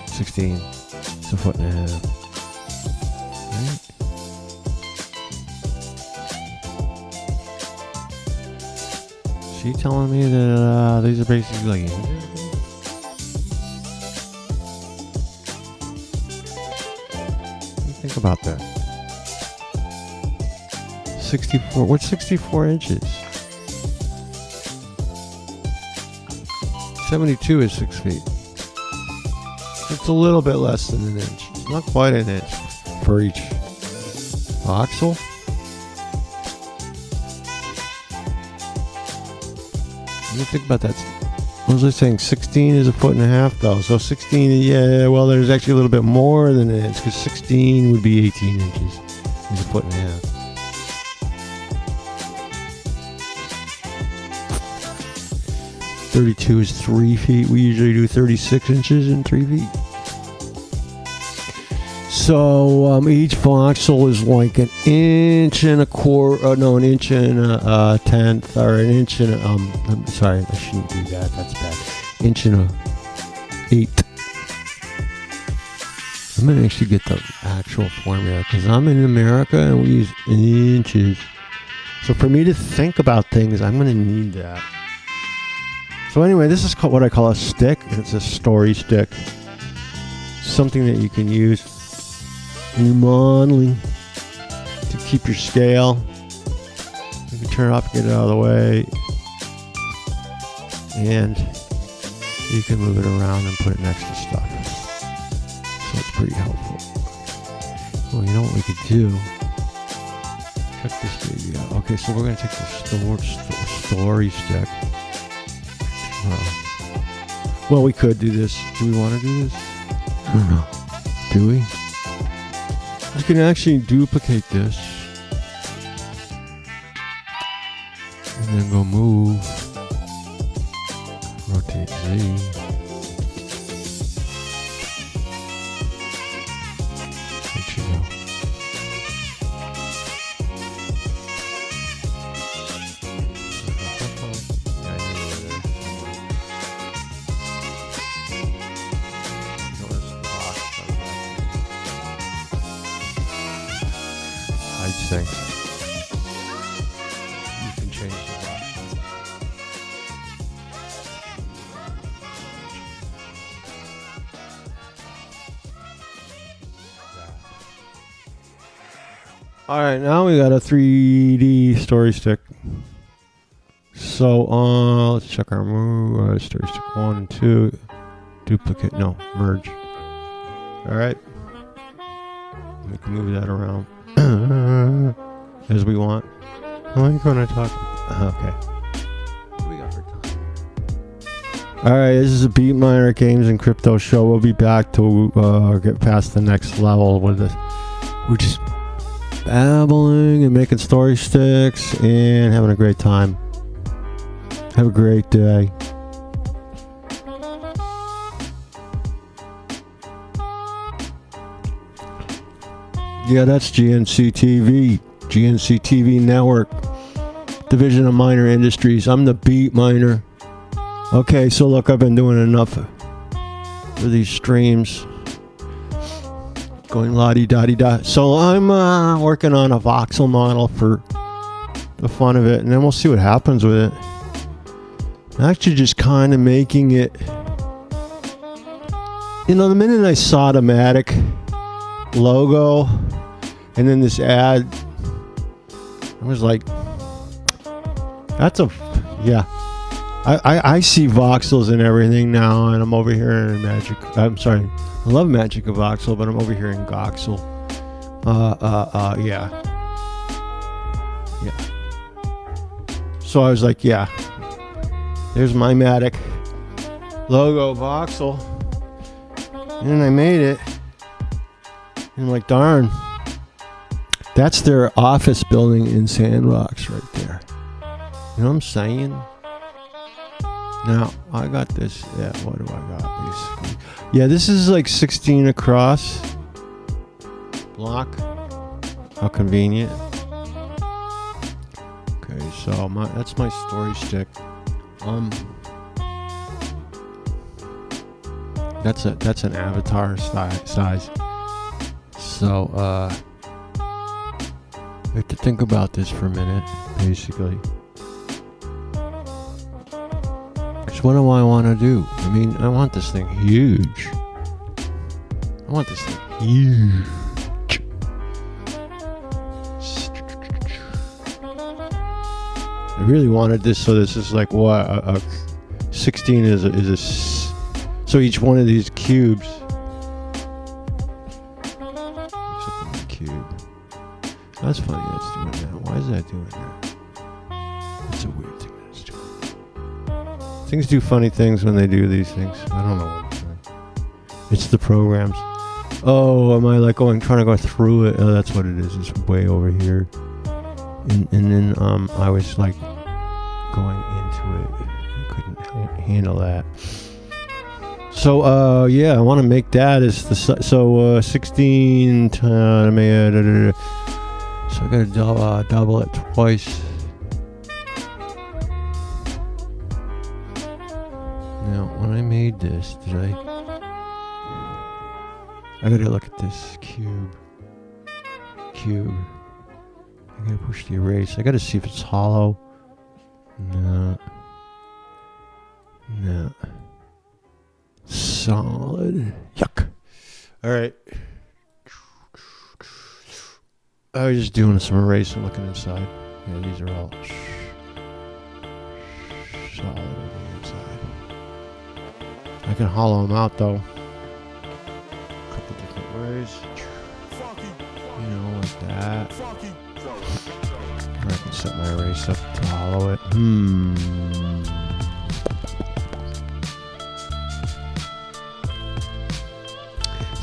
16. It's a foot and a half. Right? She telling me that these are basically like inches? Think about that. 64. What's 64 inches? 72 is 6 feet. It's a little bit less than an inch. It's not quite an inch for each voxel. Let me think about that. What was I saying? 16 is a foot and a half, though. So 16, yeah, well, there's actually a little bit more than an inch, because 16 would be 18 inches. It's a foot and a half. .32 is 3 feet. We usually do 36 inches in 3 feet. So each voxel is like an inch and a quarter. No, an inch and a tenth, or an inch and I'm sorry, I shouldn't do that. That's bad. Inch and a eighth. I'm gonna actually get the actual formula because I'm in America and we use inches. So for me to think about things, I'm gonna need that. So anyway, this is called what I call a stick. It's a story stick. Something that you can use in your modeling to keep your scale. You can turn it off, get it out of the way, and you can move it around and put it next to stuff. So it's pretty helpful. Well, you know what we could do? Check this baby out. Okay, so we're going to take the story stick. Well, we could do this. Do we want to do this? I don't know. Do we? You can actually duplicate this. And then go move. Rotate Z. Where'd she go? Things. You can change the box. Alright, now we got a 3D story stick. So let's check our move. Story stick 1 and 2. Duplicate, no, merge. Alright. We can move that around as we want. I like when I talk. Okay. What do we got for time? Alright, this is a Beat Miner Games and Crypto show. We'll be back to get past the next level with this. We're just babbling and making story sticks and having a great time. Have a great day. Yeah, that's GnCtv. GnCtv Network. Division of Miner Industries. I'm the Beat Miner. Okay, so look, I've been doing enough for these streams. Going la-di-da-di-da. So I'm working on a voxel model for the fun of it, and then we'll see what happens with it. I'm actually just kind of making it... You know, the minute I saw the Matic logo and then this ad, I was like, that's a... Yeah. I see voxels and everything now, and I'm over here in Magic. I'm sorry, I love Magic of Voxel, but I'm over here in Goxel. Yeah. So I was like, yeah, there's my Matic logo voxel, and then I made it, and I'm like, darn, that's their office building in Sandbox right there. You know what I'm saying? Now, I got this. Yeah, what do I got, basically? Yeah, this is like 16 across. Block. How convenient. Okay, so that's my storage stick. That's an avatar size. So, I have to think about this for a minute, basically. Because what do I want to do? I mean, I want this thing huge. I really wanted this, so this is like what a 16 is a so each one of these cubes. That's funny. That's doing that. Why is that doing that? It's a weird thing that's doing. Things do funny things when they do these things. I don't know what it's doing. It's the programs. Oh, am I like trying to go through it? Oh, that's what it is. It's way over here. And then I was like going into it. I couldn't handle that. So yeah, I want to make that as the 16 times. So I gotta double it twice. Now, when I made this, I gotta look at this cube. I gotta push the erase. I gotta see if it's hollow. No. Solid. Yuck. Alright. I was just doing some erasing, looking inside. Yeah, these are all solid on the inside. I can hollow them out though. A couple different ways. You know, like that. Or I can set my erase up to hollow it.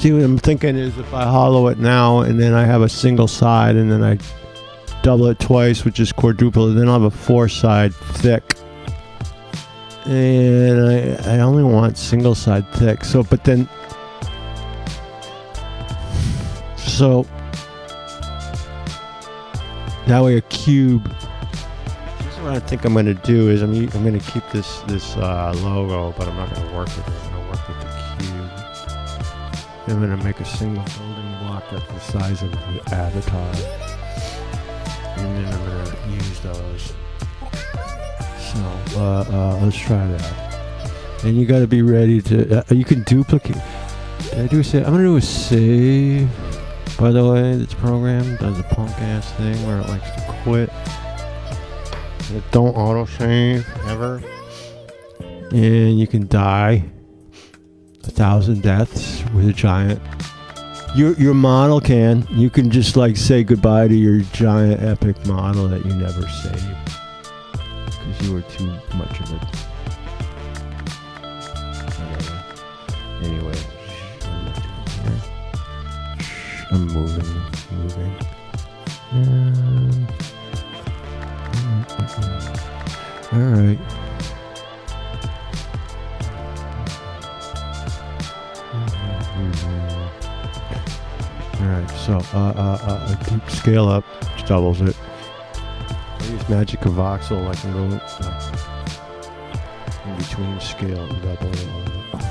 See, what I'm thinking is if I hollow it now and then I have a single side and then I double it twice, which is quadruple, and then I'll have a 4-side thick. And I only want single side thick. So that way a cube. This is what I think I'm going to do is I'm going to keep this logo, but I'm not going to work with it. I'm going to work with the cube. I'm going to make a single building block that's the size of the avatar. And then I'm going to use those. So, let's try that. And you got to be ready to, you can duplicate. Did I do a save? I'm going to do a save. By the way, this program does a punk ass thing where it likes to quit. It don't auto save ever. And you can die 1,000 deaths with a giant. Your model can. You can just like say goodbye to your giant epic model that you never saved because you were too much of it. Anyway, I'm moving. All right. Alright, so scale up, which doubles it. I use magic of voxel, I can go in between scale and double it all up.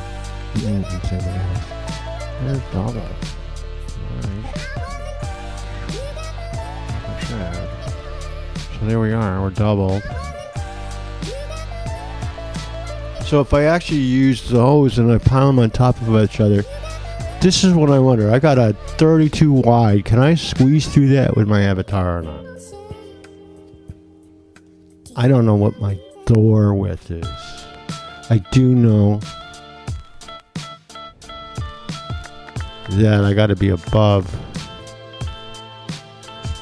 There's double. Alright. So there we are, we're doubled. So if I actually use those and I pile them on top of each other, this is what I wonder. I got a 32 wide. Can I squeeze through that with my avatar or not? I don't know what my door width is. I do know that I got to be above.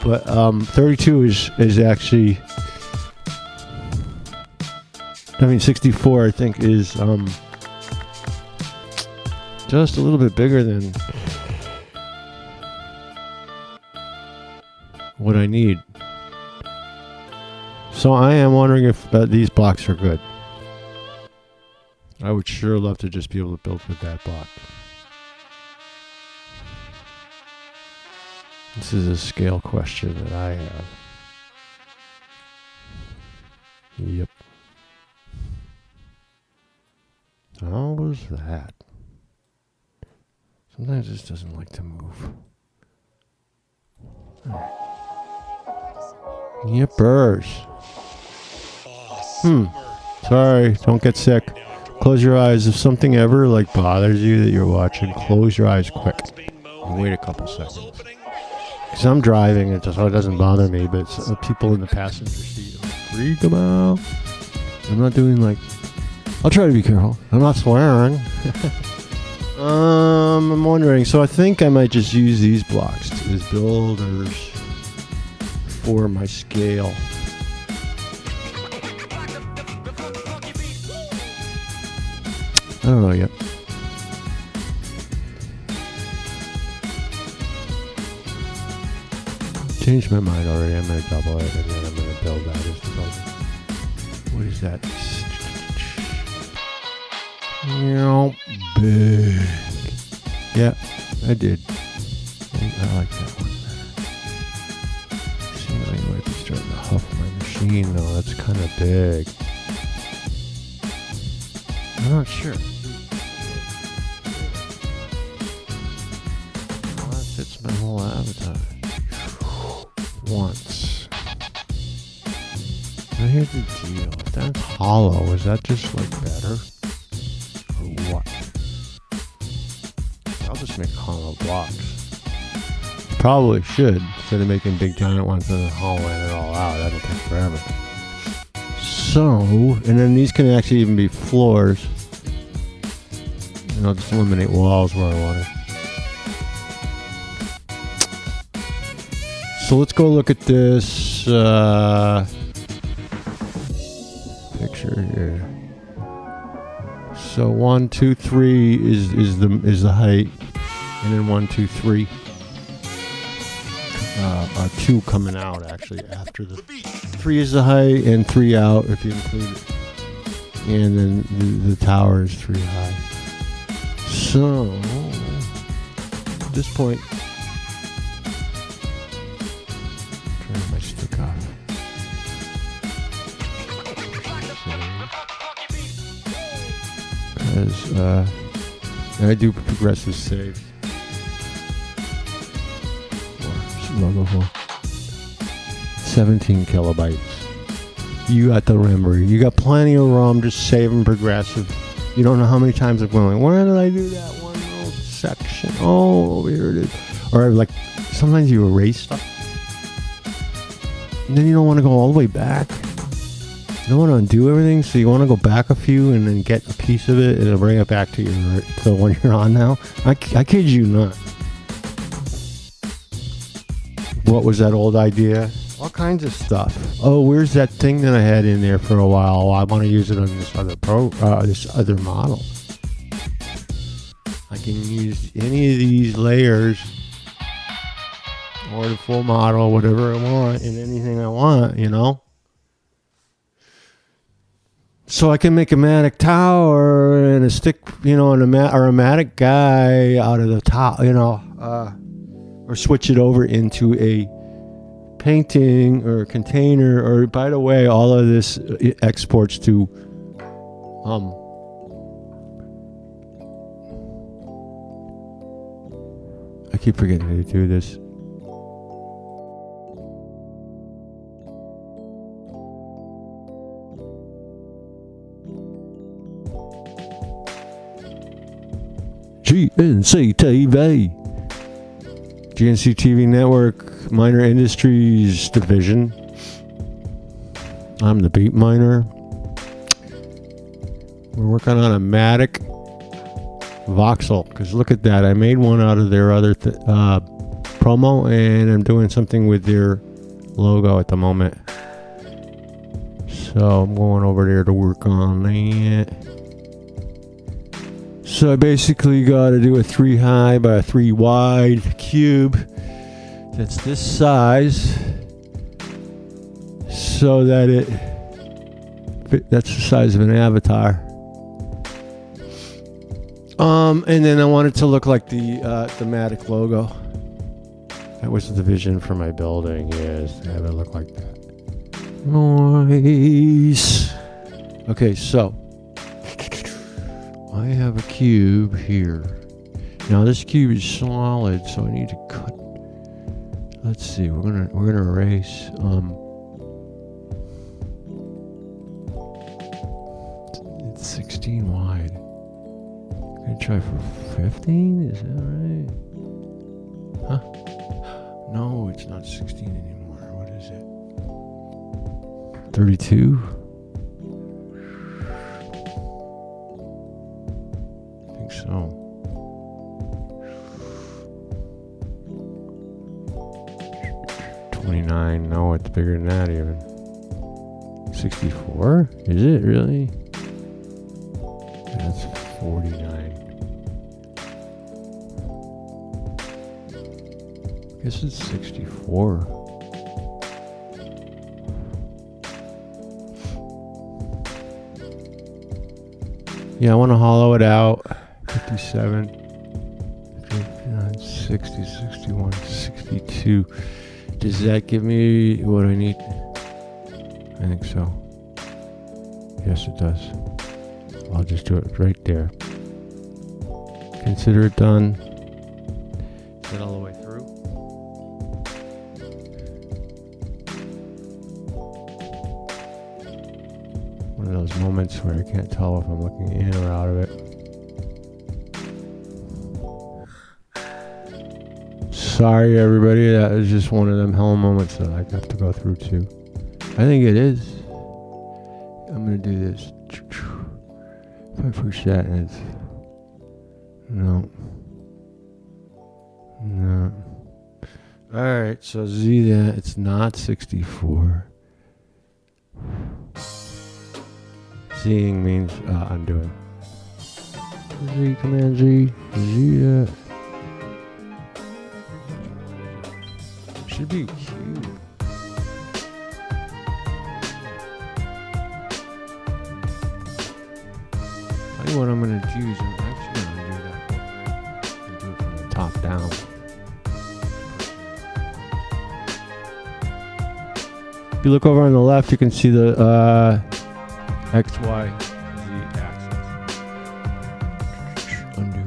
But 32 is actually... 64 I think is just a little bit bigger than what I need. So So I am wondering if these blocks are good. I would sure love to just be able to build with that block. This is a scale question that I have. Yep. How was that? Sometimes this doesn't like to move. Yippers. Sorry, don't get sick. Close your eyes. If something ever like bothers you that you're watching, close your eyes quick. And wait a couple seconds. Because I'm driving, so it doesn't bother me, but people in the passenger seat freak them out. I'm not doing like... I'll try to be careful. I'm not swearing. I'm wondering, so I think I might just use these blocks as builders for my scale. I don't know yet. Changed my mind already. I'm going to double it and then I'm going to build that as the building. What is that? Big. Yeah, I did. I like that one. Seems like I might be starting to huff my machine though. That's kind of big. I'm not sure. Well, that fits my whole avatar. Once. Now here's the deal. If that's hollow, is that just like better? Or what? I'll just make hollow blocks. Probably should, instead of making big giant ones and then hollowing it all out. That'll take forever. So, and then these can actually even be floors. And I'll just eliminate walls where I want it. So let's go look at this picture here. So 1, 2, 3 is the height, and then 1, 2, 3 are 2 coming out actually after the 3 is the height and 3 out if you include it, and then the tower is 3 high. So at this point. My stick off. Because I do progressive saves. Logo for 17 kilobytes. You got the memory. You got plenty of ROM. Just saving progressive. You don't know how many times I'm going. Where did I do that one little section? Oh, here it is. Or like sometimes you erase stuff. And then you don't want to go all the way back. You don't want to undo everything, so you want to go back a few and then get a piece of it and it'll bring it back to the one you're on now. I kid you not. What was that old idea? All kinds of stuff. Oh, where's that thing that I had in there for a while? Oh, I want to use it on this other model. I can use any of these layers or the full model, whatever I want, and anything I want, you know? So I can make a matic tower and a stick, you know, and a matic guy out of the top, you know, or switch it over into a painting or a container, or by the way, all of this exports to, I keep forgetting to do this. GnCtv. GnCtv Network, Miner Industries Division. I'm the Beat Miner. We're working on a Matic voxel, because look at that. I made one out of their other promo, and I'm doing something with their logo at the moment. So I'm going over there to work on that. So I basically got to do a 3 high by a 3 wide cube that's this size. so that that's the size of an avatar. And then I want it to look like the Matic logo. That was the vision for my building, is to have it look like that. Nice. Okay, so I have a cube here. Now this cube is solid, so I need to cut. Let's see. We're gonna erase. It's 16 wide. I'm gonna try for 15. Is that right? Huh? No, it's not 16 anymore. What is it? 32. I think so. 29. No, it's bigger than that even. 64? Is it really? That's 49. I guess it's 64. Yeah, I want to hollow it out. 57, 59, 60, 61, 62. Does that give me what I need? I think so. Yes, it does. I'll just do it right there. Consider it done. Is that all the way through? One of those moments where I can't tell if I'm looking in or out of it. Sorry, everybody. That was just one of them hell moments that I have to go through too. I think it is. I'm gonna do this. If I push that and it's no. Alright, so Z that it's not 64. Seeing means undoing. Z, command Z. Z that. Should be cute. Tell you what I'm gonna do is I'm actually gonna do that and do it from the top down. If you look over on the left, you can see the X, Y, Z axis. Undo.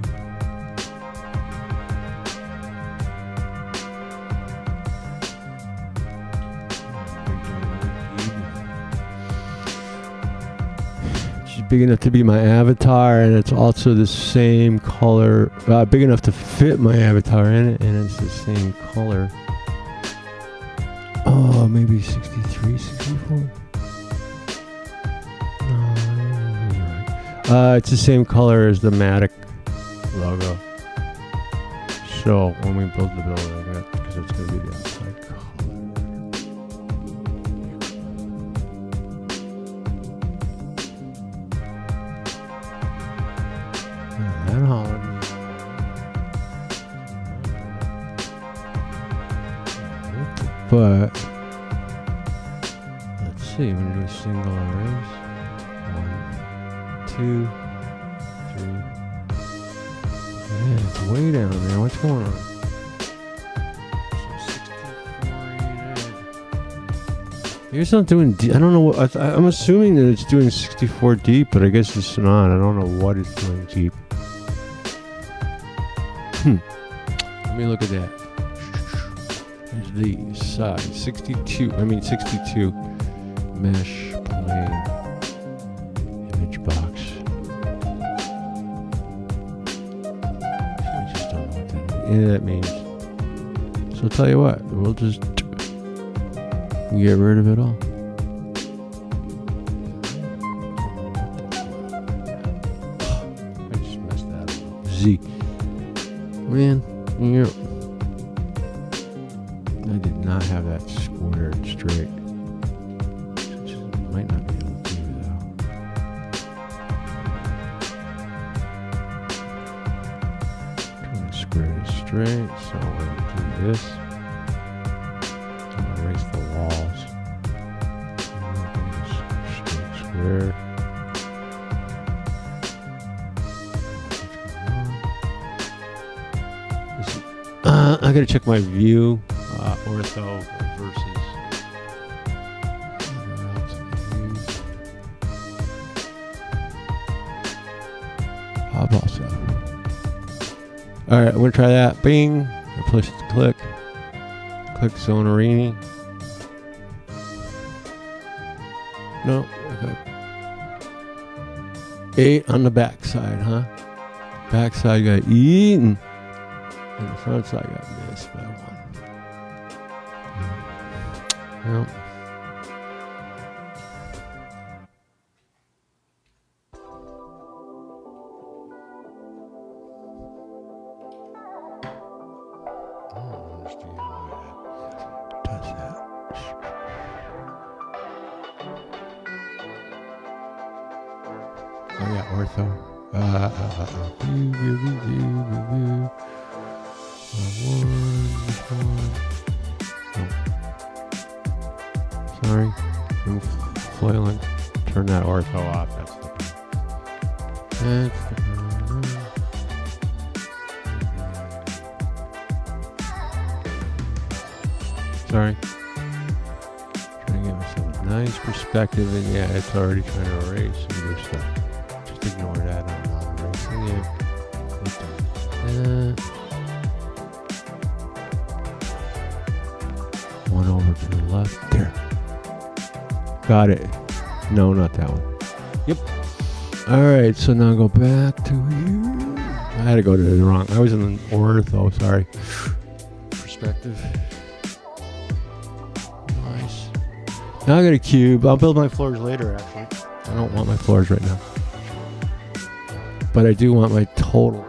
Big enough to be my avatar, and it's also the same color, big enough to fit my avatar in it, and it's the same color. Oh, maybe 63, 64? No, right. It's the same color as the Matic logo. So when we build the building, because it's going to be the outside color. But let's see, I'm gonna do a single erase. 1, 2, 3. Yeah, it's way down there. What's going on? So 64. Here's not doing deep. I don't know what. I'm assuming that it's doing 64 deep, but I guess it's not. I don't know what it's doing deep. Let me look at that. The size 62 mesh plane image box. I just don't know what that means. So I'll tell you what, we'll just get rid of it all. I just messed that up. Z. Man, I did not have that squared straight. Just might not be able to do it though. Trying to square it straight, so I'm going to do this. I'm going to erase the walls. There. I gotta check my view. Ortho versus. Hub also. All right, I'm gonna try that. Bing. I push it to click. Click Zonarini. No. Okay. 8 on the back side, huh? Back side got eaten. And the front side got missed by 1. Well. I don't understand why that does that. Oh yeah, ortho. Sorry, I'm flailing. Turn that ortho off. That's the sorry. Trying to give myself a nice perspective, and yeah, it's already trying to erase some of your stuff. Just ignore that. I'm not erasing it. One over to the left. There. Got it. No, not that one. Yep. Alright, so now go back to here. I had to go to the wrong. I was in the ortho, sorry. Perspective. Nice. Now I got a cube. I'll build my floors later, actually. I don't want my floors right now. But I do want my total.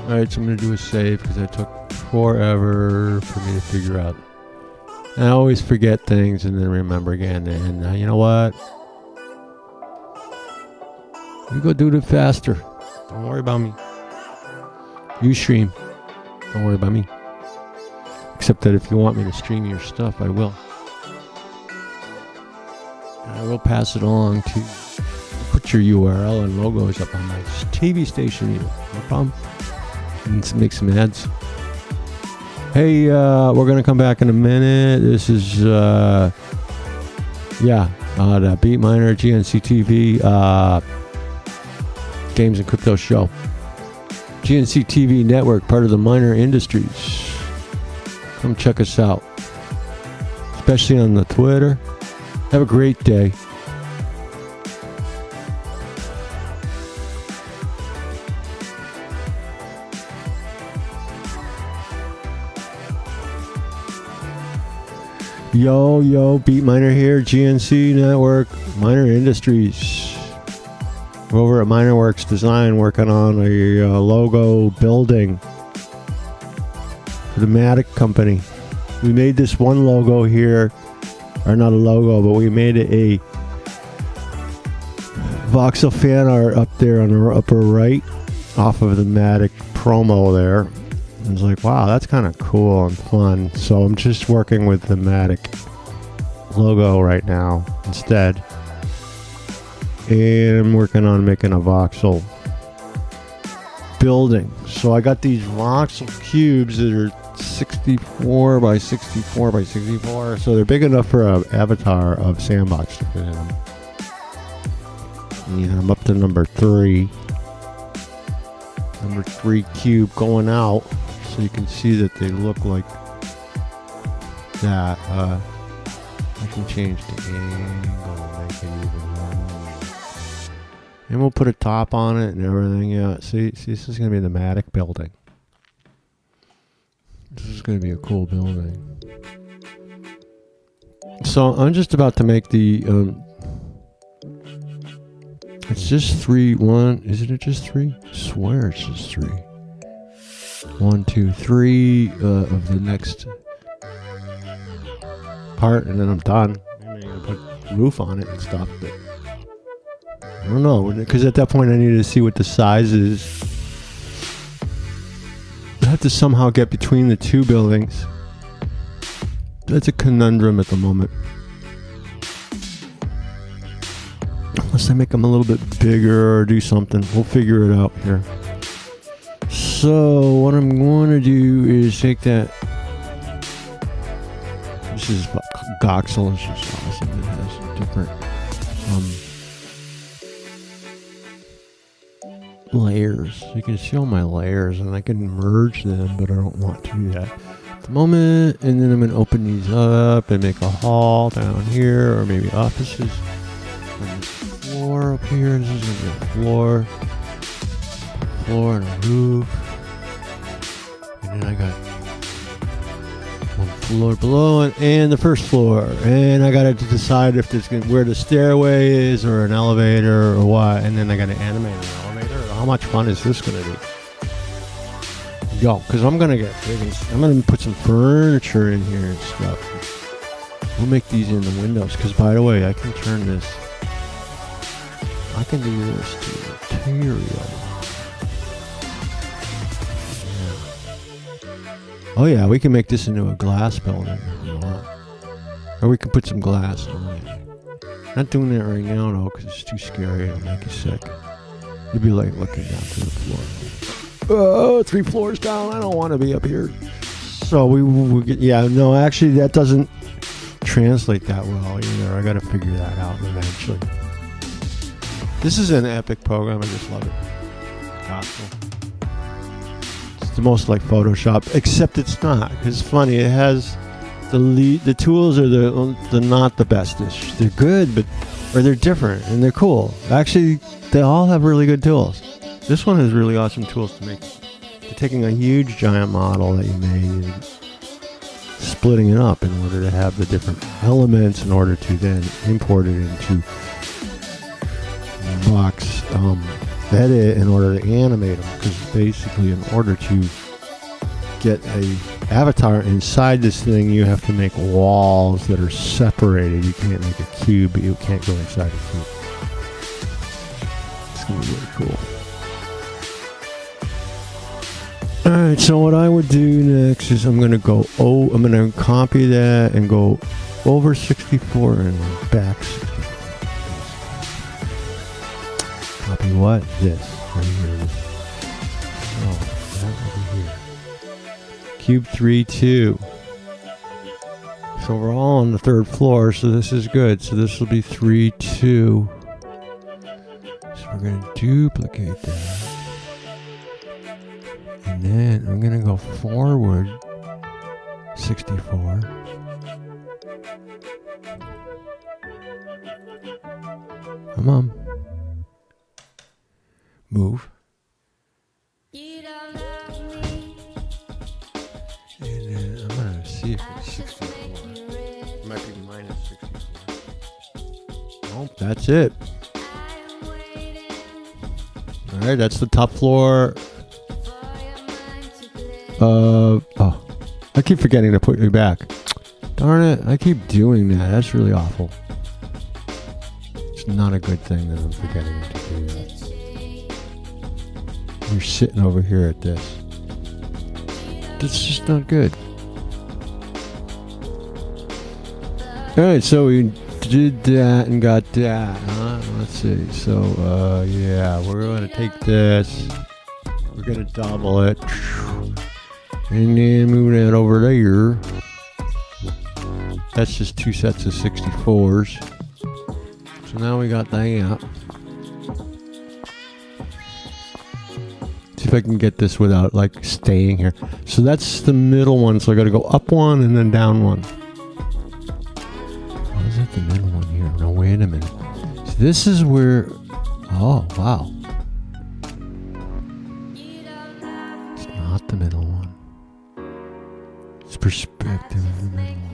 Alright, so I'm going to do a save because it took forever for me to figure out. And I always forget things and then remember again. And you know what? You go do it faster. Don't worry about me. You stream. Don't worry about me. Except that if you want me to stream your stuff, I will. And I will pass it along to put your URL and logos up on my TV station. No problem. And make some ads. Hey, we're going to come back in a minute. This is, the Beat Miner GnCtv Games and Crypto Show. GnCtv Network, part of the Miner Industries. Come check us out. Especially on the Twitter. Have a great day. Yo, Beat Miner here, GNC Network, Miner Industries. We're over at MinerWorks Design working on a logo building for the Matic company. We made this one logo here, or not a logo, but we made it a voxel fan art up there on the upper right off of the Matic promo there. I was like, wow, that's kind of cool and fun. So I'm just working with the Matic logo right now instead. And I'm working on making a voxel building. So I got these voxel cubes that are 64 by 64 by 64. So they're big enough for an avatar of Sandbox to fit in them. Yeah, I'm up to number 3. Number 3 cube going out. So you can see that they look like that. I can change the angle, make it even more. And we'll put a top on it and everything. Yeah, see, this is going to be the Matic building. This is going to be a cool building. So I'm just about to make the. It's just 3. Isn't it just 3? I swear it's just 3. 1, 2, 3 of the next part, and then I'm done. I'm gonna put roof on it and stuff, but I don't know, because at that point I needed to see what the size is. I have to somehow get between the two buildings. That's a conundrum at the moment. Unless I make them a little bit bigger or do something. We'll figure it out here. So what I'm going to do is take that. This is Goxel. It's just awesome. It has different layers. You can see all my layers, and I can merge them, but I don't want to do that at the moment. And then I'm going to open these up and make a hall down here, or maybe offices. And this floor up here. This is going to be a floor and a roof. And then I got one floor below and the first floor. And I got to decide if there's where the stairway is or an elevator or what. And then I got to animate an elevator. How much fun is this going to be? Yo, because I'm going to get big. I'm going to put some furniture in here and stuff. We'll make these in the windows. Because, by the way, I can turn this. I can do this to material. Oh yeah, we can make this into a glass building if we want. Or we can put some glass on it. Not doing that right now though, because it's too scary. It'll make you sick. You'd be like looking down to the floor. Oh, 3 floors down. I don't want to be up here. So we get, yeah, no, actually that doesn't translate that well either. I got to figure that out eventually. This is an epic program. I just love it. Gospel. The most like Photoshop, except it's not. Cause it's funny. It has the tools are the not the bestest. They're good, but or they're different and they're cool. Actually, they all have really good tools. This one has really awesome tools to make. They're taking a huge giant model that you made, and splitting it up in order to have the different elements in order to then import it into Box Edit in order to animate them, because basically in order to get a avatar inside this thing you have to make walls that are separated. You can't make a cube, but you can't go inside a cube. It's gonna be really cool. Alright, so what I would do next is I'm gonna copy that and go over 64 and back 64. Copy what? This. Right here. Oh, that over here. Cube 3, 2. So we're all on the 3rd floor, so this is good. So this will be 3, 2. So we're going to duplicate that. And then I'm going to go forward 64. Come on. Move. And then I'm going to see if it's 64. It might be minus 64. Nope, that's it. Alright, that's the top floor. I keep forgetting to put you back. Darn it, I keep doing that. That's really awful. It's not a good thing that I'm forgetting to do that. You're sitting over here at this. That's just not good. Alright, so we did that and got that, huh? Let's see. So, yeah, we're going to take this. We're going to double it. And then move that over there. That's just 2 sets of 64s. So now we got that. See if I can get this without like staying here. So that's the middle one. So I got to go up one and then down one. Oh, is that the middle one here? No, wait a minute. So this is where. Oh, wow. It's not the middle one. It's perspective of the middle one.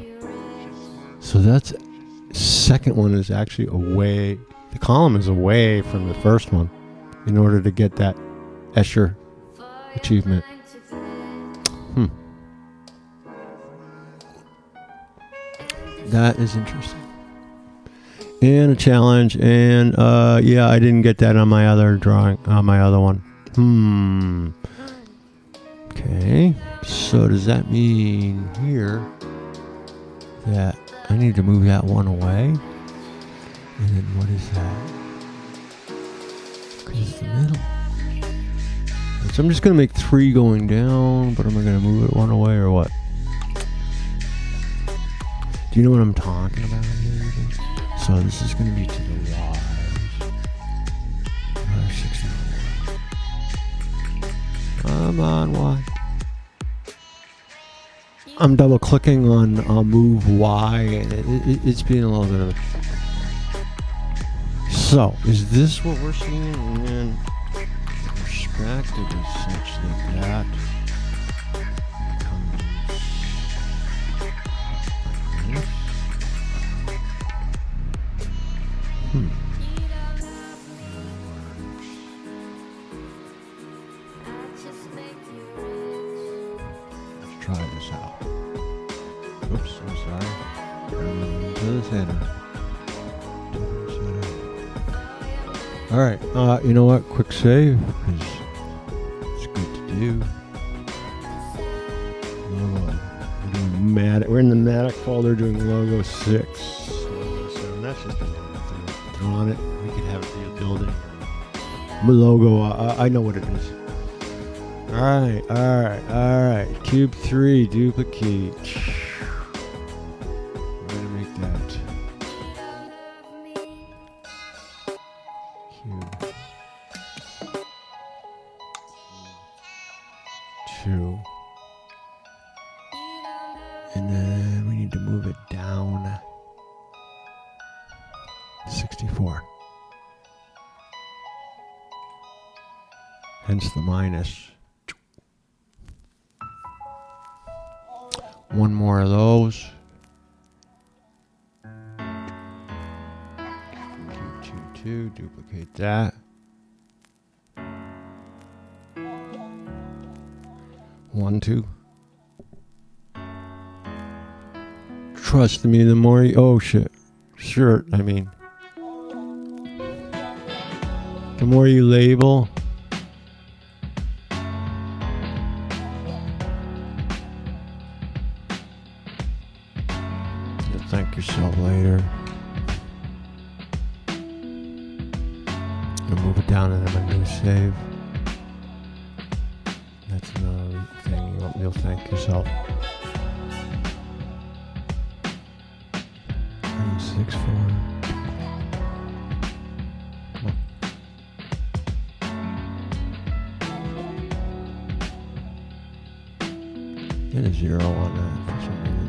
So that's second one is actually away. The column is away from the first one in order to get that Escher achievement. That is interesting. And a challenge. And yeah, I didn't get that on my other drawing, on my other one. Okay. So does that mean here that I need to move that one away? And then what is that? It's the middle. So I'm just going to make 3 going down, but am I going to move it one away or what? Do you know what I'm talking about here? So this is going to be to the Y. 64. Come on, Y. I'm double clicking on move Y, and it's being a little bit of a... So, is this what we're seeing? And then perspective is such that that becomes like this. Let's try this out. Oops, I'm sorry. To the center. Alright, you know what? Quick save, because it's good to do. Logo. We're in the Matic folder doing logo 6. Logo 7. That's just a thing. Throw on it. We could have it be a building. Logo, I know what it is. Alright. Cube 3, duplicate. We're going to make that. Cube 2. And then we need to move it down 64. Hence the minus. One more of those. Two, duplicate that. 1, 2. Trust me, the more you... Oh, shit. Sure, I mean... The more you label... You'll thank yourself later. I'll move it down and then I'm going to save. That's another thing you'll thank yourself. 6, 4. Get a 0 on that for some reason.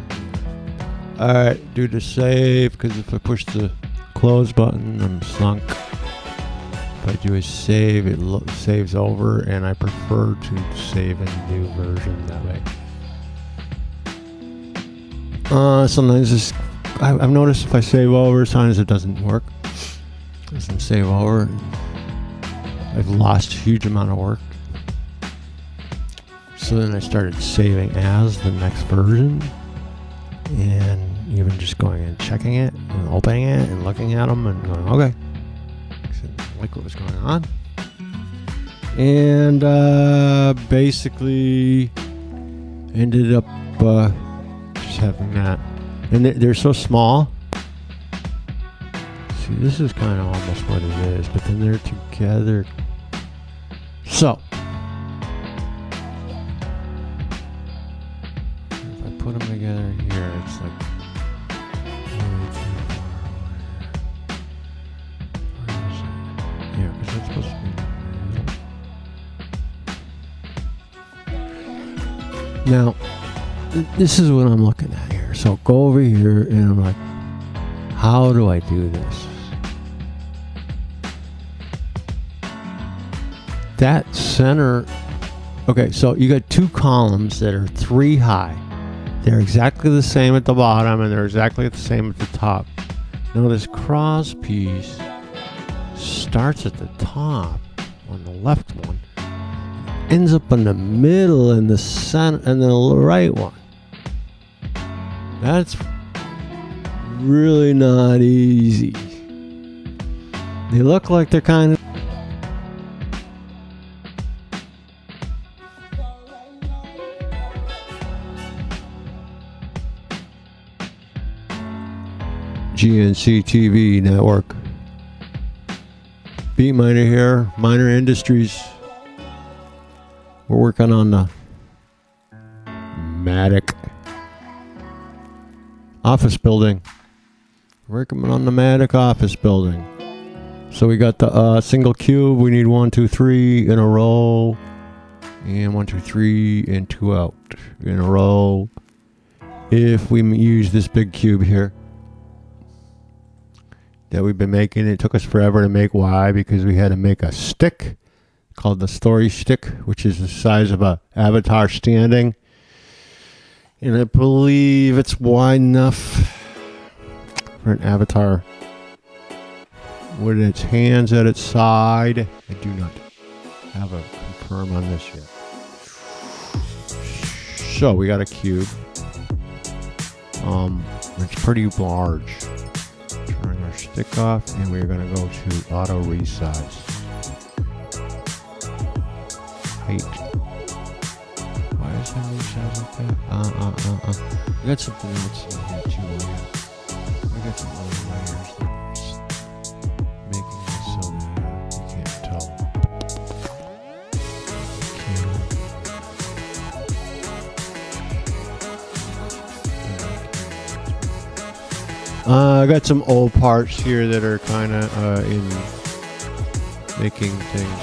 Alright, do the save, because if I push the close button, I'm sunk. If I do a save, it saves over, and I prefer to save a new version that way. Sometimes this, I've noticed if I save over, sometimes it doesn't work. It doesn't save over. I've lost a huge amount of work. So then I started saving as the next version, and even just going and checking it and opening it and looking at them and going, okay, so like what was going on, and basically ended up just having that, and they're so small. See, this is kind of almost what it is, but then they're together. So put them together here, it's like way too far away. Where is it? Yeah, because that's supposed to be now, this is what I'm looking at here. So go over here and I'm like, how do I do this? That center, okay, so you got 2 columns that are 3 high. They're exactly the same at the bottom, and they're exactly the same at the top. Now this cross piece starts at the top on the left one, ends up in the middle in the center and the right one. That's really not easy. They look like they're kind of... GnCtv network. Beat Miner here, Miner Industries. We're working on the Matic office building. Working on the Matic office building. So we got the single cube. We need 1, 2, 3 in a row. And 1, 2, 3 and 2 out in a row. If we use this big cube here that we've been making, it took us forever to make. Why? Because we had to make a stick called the story stick, which is the size of a avatar standing. And I believe it's wide enough for an avatar with its hands at its side. I do not have a confirm on this yet. So we got a cube. It's pretty large. Turn our stick off, and we're gonna go to auto resize. Height. Why is that resize like that? We got something else in here too. We got some other layers that's making it so that you can't tell. I got some old parts here that are kind of in making things.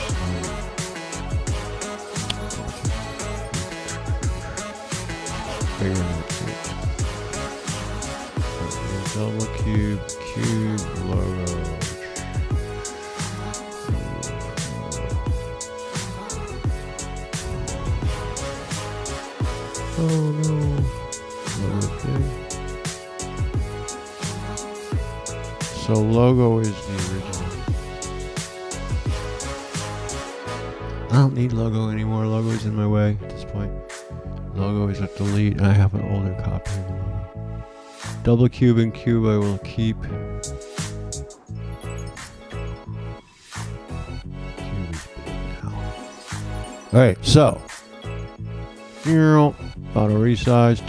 Double cube, logo. Oh no. Okay. So logo is the original. I don't need logo anymore. Logo is in my way at this point. Logo is a delete. I have an older copy of the logo. Double cube and cube I will keep. Cube is big now. Alright, so auto resize.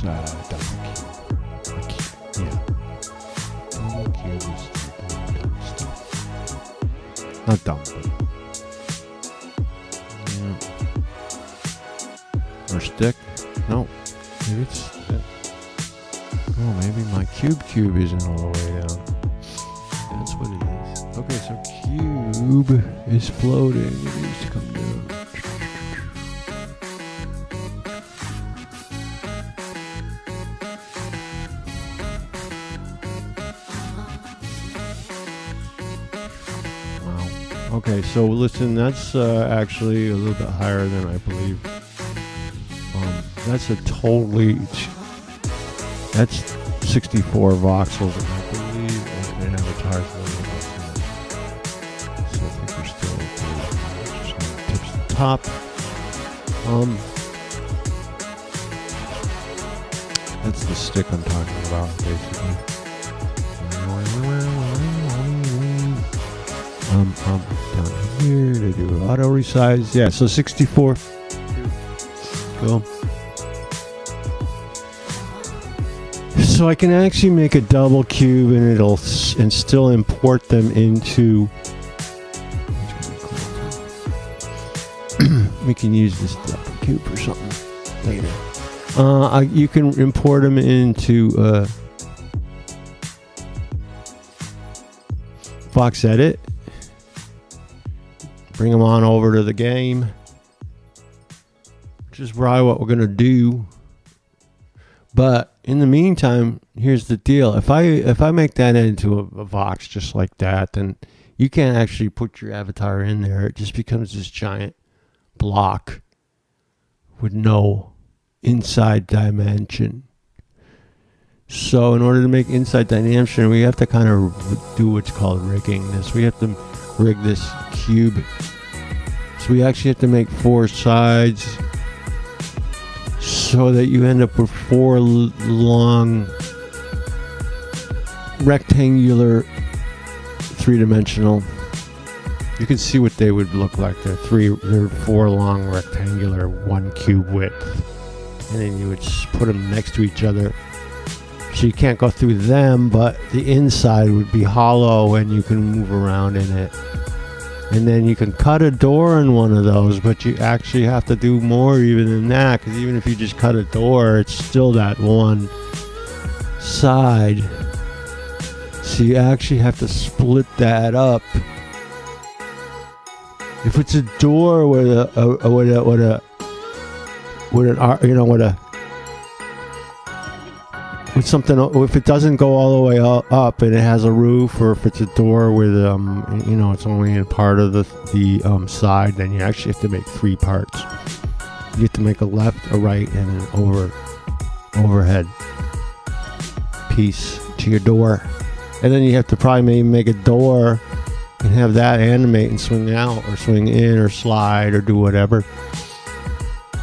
That's double cube. Yeah. Double cube is dumb stuff. Not dumb, but yeah. Or stick? No. Maybe it's oh, maybe my cube isn't all the way down. That's what it is. Okay, so cube is floating. It needs to come down. Okay, so listen, that's actually a little bit higher than I believe. That's that's 64 voxels, I believe, and avatars a little bit. So I think we're still okay. Just gonna tips the top. That's the stick I'm talking about, basically. Down here to do auto resize. Yeah, so 64. Cool. So I can actually make a double cube, and and still import them into. We can use this double cube for something later. You can import them into Fox Edit. Bring them on over to the game, which is probably what we're gonna do. But in the meantime, here's the deal: if I make that into a Vox just like that, then you can't actually put your avatar in there. It just becomes this giant block with no inside dimension. So in order to make inside dimension, we have to kind of do what's called rigging this. We have to rig this cube. So we actually have to make 4 sides so that you end up with 4 long rectangular 3-dimensional. You can see what they would look like. They're 4 long rectangular 1 cube width, and then you would just put them next to each other So you can't go through them, but the inside would be hollow and you can move around in it. And then you can cut a door in one of those, but you actually have to do more even than that, because even if you just cut a door, it's still that one side. So you actually have to split that up. If it's a door with something, if it doesn't go all the way up and it has a roof, or if it's a door with it's only in part of the side, then you actually have to make 3 parts. You have to make a left, a right, and an overhead piece to your door. And then you have to probably maybe make a door and have that animate and swing out or swing in or slide or do whatever,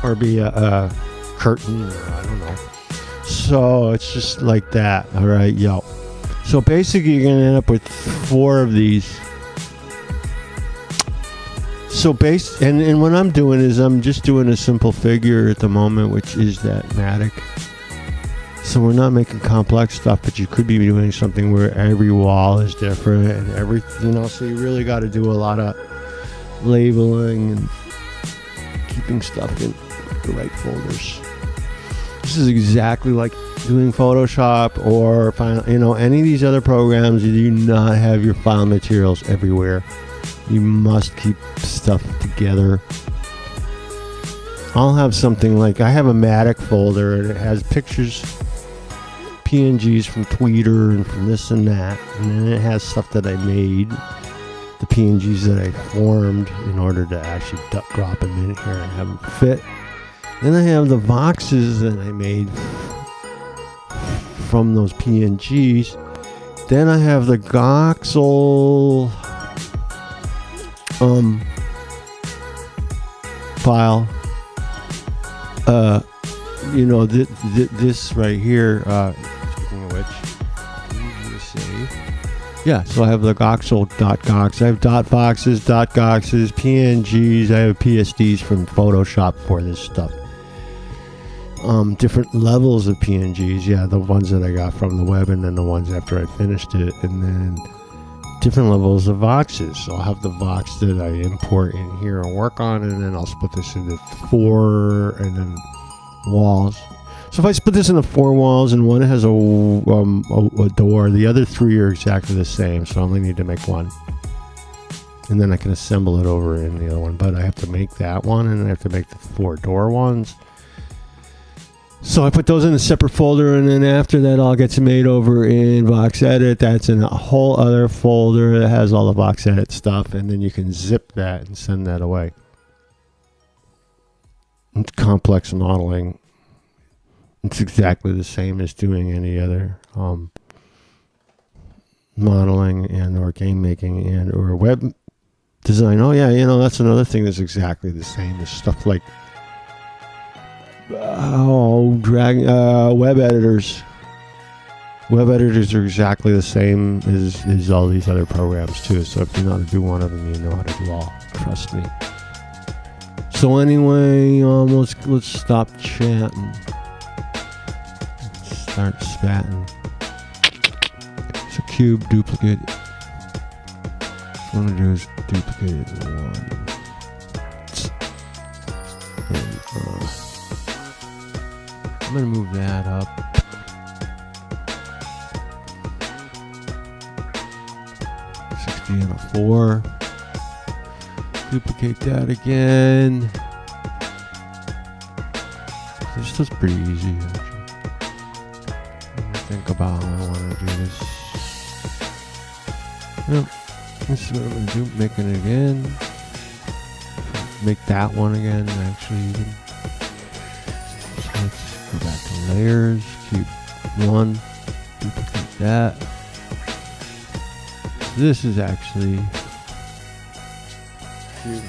or be a curtain, or I don't know. So it's just like that. All right, yo. So basically you're going to end up with 4 of these. So and what I'm doing is I'm just doing a simple figure at the moment, which is that Matic. So we're not making complex stuff, but you could be doing something where every wall is different and so you really got to do a lot of labeling and keeping stuff in the right folders. This is exactly like doing Photoshop or any of these other programs. You do not have your file materials everywhere. You must keep stuff together. I'll have something like, I have a Matic folder and it has pictures, PNGs from Twitter and from this and that, and then it has stuff that I made, the PNGs that I formed in order to actually drop them in here and have them fit. Then I have the boxes that I made from those PNGs. Then I have the Goxel file. This right here. Speaking of which, easy to save. Yeah, so I have the Goxel.gox. I have .boxes, .goxes, PNGs. I have PSDs from Photoshop for this stuff. Different levels of PNGs. Yeah, the ones that I got from the web, and then the ones after I finished it, and then different levels of voxes. So I'll have the vox that I import in here and work on, and then I'll split this into 4 and then walls. So if I split this into 4 walls and one has a door, the other 3 are exactly the same, so I only need to make 1. And then I can assemble it over in the other one, but I have to make that one, and I have to make the 4 door ones. So I put those in a separate folder, and then after that all gets made over in VoxEdit. That's in a whole other folder that has all the VoxEdit stuff, and then you can zip that and send that away. It's complex modeling. It's exactly the same as doing any other modeling and or game making and or web design. Oh yeah, that's another thing that's exactly the same as stuff like web editors. Web editors are exactly the same as all these other programs too. So if you know how to do one of them, you know how to do all. Trust me. So anyway, let's stop chatting. Let's start spatting. So cube duplicate. What I'm gonna do is duplicate it 1. And I'm going to move that up. And a 4. Duplicate that again. This is pretty easy, actually. Think about how I want to do this. Yep. This is what I'm going to do. Making it again. Make that one again, actually. Even. So let's go back to layers. Cube 1. Duplicate that. This is actually cube.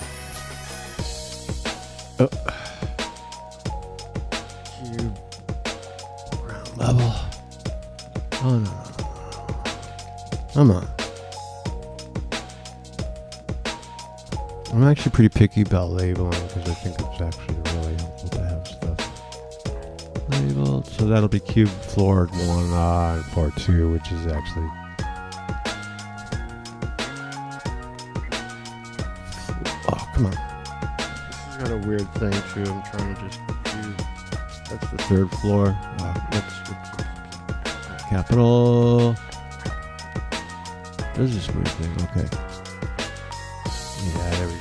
Cube round level. Oh no. Come on. I'm actually pretty picky about labeling because I think it's actually really helpful to have stuff labeled. So that'll be cube floor 1 and floor 2, which is actually... Oh, come on. This has got a weird thing too. I'm trying to just confuse. That's the 3rd floor. What's capital? There's this weird thing. Okay. Yeah, there we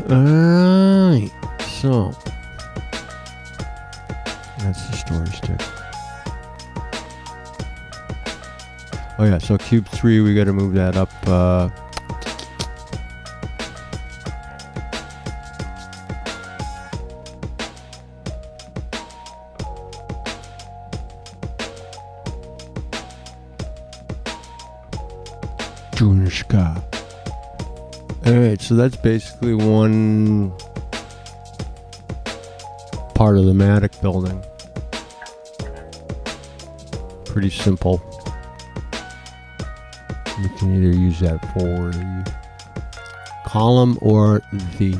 go. Alright. So. That's the storage stick. Oh yeah, so cube 3, we gotta move that up. Alright, so that's basically one part of the Matic building. Pretty simple. You can either use that for the column or the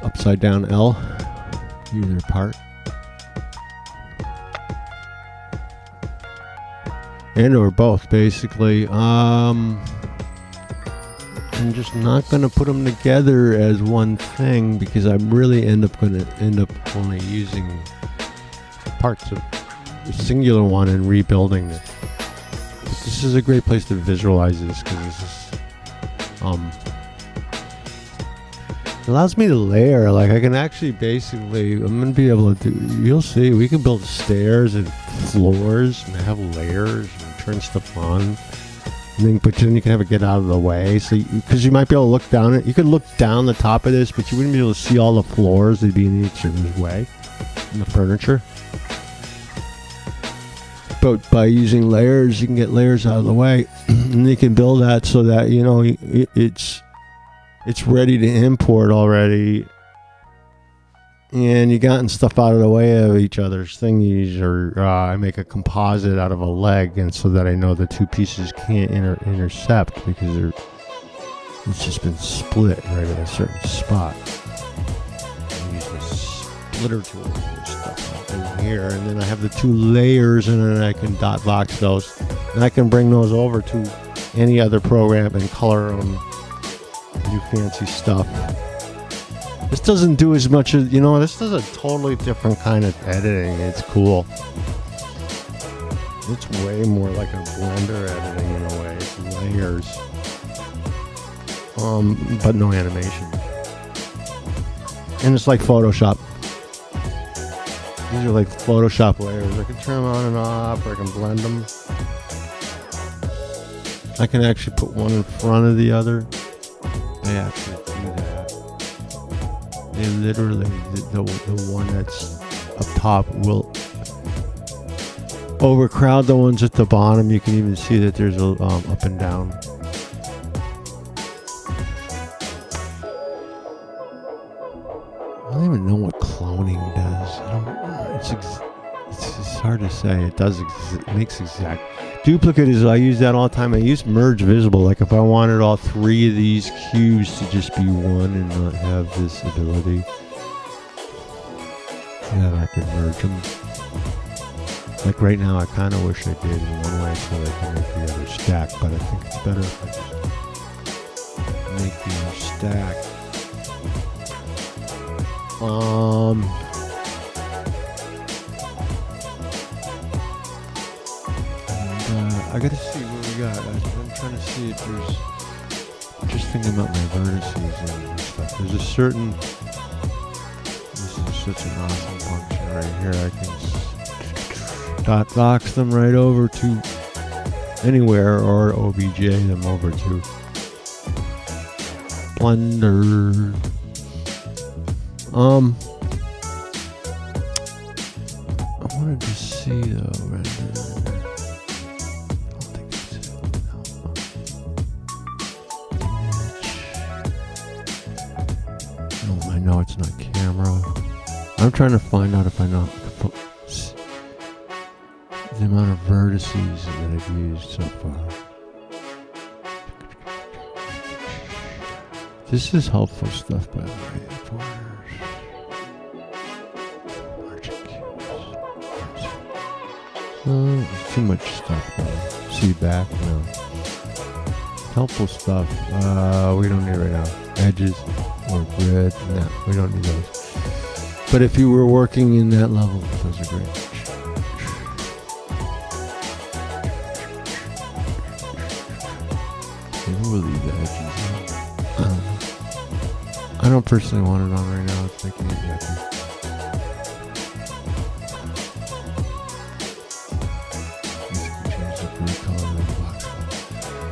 upside down L, either part. And or both, basically. I'm just not going to put them together as one thing because I really end up only using parts of the singular one and rebuilding it. But this is a great place to visualize this because this is it allows me to layer. Like I can actually basically, I'm going to be able to do, you'll see, we can build stairs and floors and have layers and turn stuff on. But then you can have it get out of the way. So, because you might be able to look down it, you could look down the top of this, but you wouldn't be able to see all the floors. They'd be in each other's way, in the furniture. But by using layers, you can get layers out of the way, and you can build that so that it's ready to import already. And you gotten stuff out of the way of each other's thingies, or I make a composite out of a leg, and so that I know the two pieces can't intercept because it's just been split right at a certain spot. I use this splitter tool for this stuff in here, and then I have the two layers, and then I can dot box those, and I can bring those over to any other program and color them, do fancy stuff. This doesn't do as much as, this does a totally different kind of editing. It's cool. It's way more like a Blender editing in a way. It's layers. But no animation. And it's like Photoshop. These are like Photoshop layers. I can turn them on and off, or I can blend them. I can actually put one in front of the other. They actually do that. They literally, the one that's up top will overcrowd the ones at the bottom. You can even see that there's a up and down. I don't even know what cloning does. It's hard to say. It does. It makes exact. Duplicate is, I use that all the time. I use merge visible. Like if I wanted all 3 of these cubes to just be one and not have this ability, then I could merge them. Like right now, I kind of wish I did in one way so I can make the other stack, but I think it's better if I just make the other stack. I gotta see what we got. I'm trying to see if there's, just thinking about my vertices and stuff. There's a certain, this is such an awesome function right here. I can dot box them right over to anywhere, or OBJ them over to Blender. I wanted to see though, render. No, it's not camera. I'm trying to find out if I know the amount of vertices that I've used so far. This is helpful stuff, by the way. Too much stuff. See back? No. Helpful stuff. We don't need right now. Edges or grid. No, we don't need those. But if you were working in that level, those are great. We'll leave the edges. I don't personally want it on right now. It's making me happy.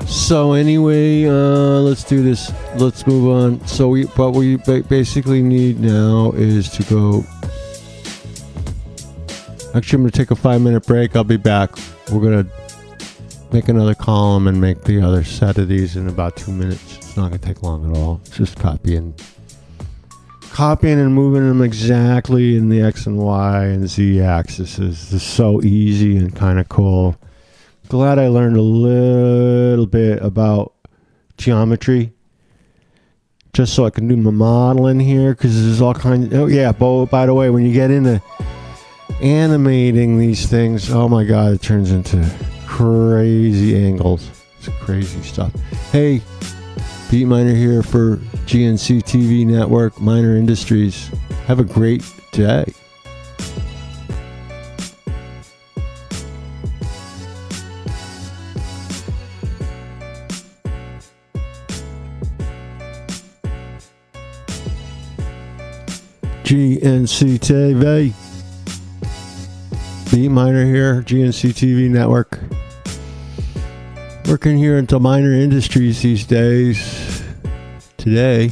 So anyway, let's do this. Let's move on. So what we basically need now is to go. Actually, I'm going to take a 5-minute break. I'll be back. We're going to make another column and make the other set of these in about 2 minutes. It's not going to take long at all. It's just copying and moving them exactly in the X and Y and Z axes. This is so easy and kind of cool. Glad I learned a little bit about geometry just so I can do my modeling here, because there's all kinds of, oh yeah, by the way, when you get into animating these things, oh my god, it turns into crazy angles. It's crazy stuff. Hey, Pete Miner here for GnCtv Network, Miner Industries. Have a great day. GnCtv. Pete Miner here, GnCtv Network. Working here into Miner Industries these days. Today,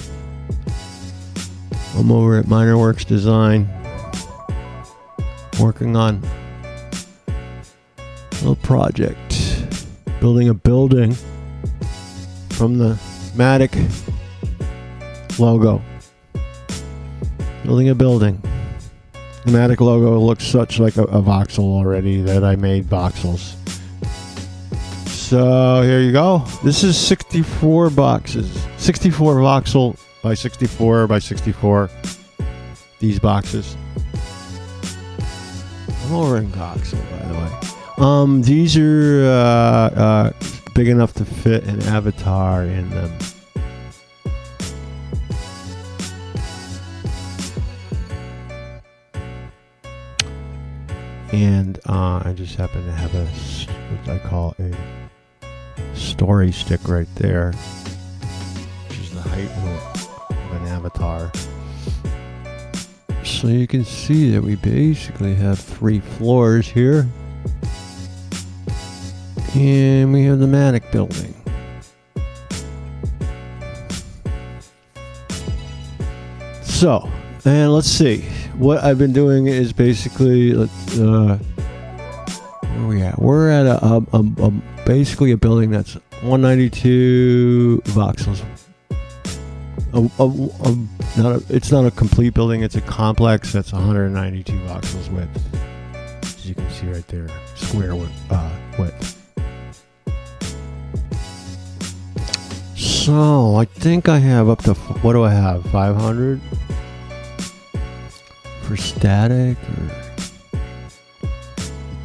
I'm over at Miner Works Design, working on a little project, building a building from the Matic logo. Building a building. The Matic logo looks such like a voxel already that I made voxels. So here you go. This is 64 boxes. 64 voxel by 64 by 64. These boxes. I'm over in voxel, by the way. These are big enough to fit an avatar in them. And I just happen to have what I call a story stick right there, which is the height of an avatar. So you can see that we basically have 3 floors here. And we have the Matic building. So, and let's see. What I've been doing is basically, where are we at? We're at basically a building that's 192 voxels. It's not a complete building. It's a complex that's 192 voxels width. As you can see right there, square width. So I think I have up to, what do I have? 500 for static, or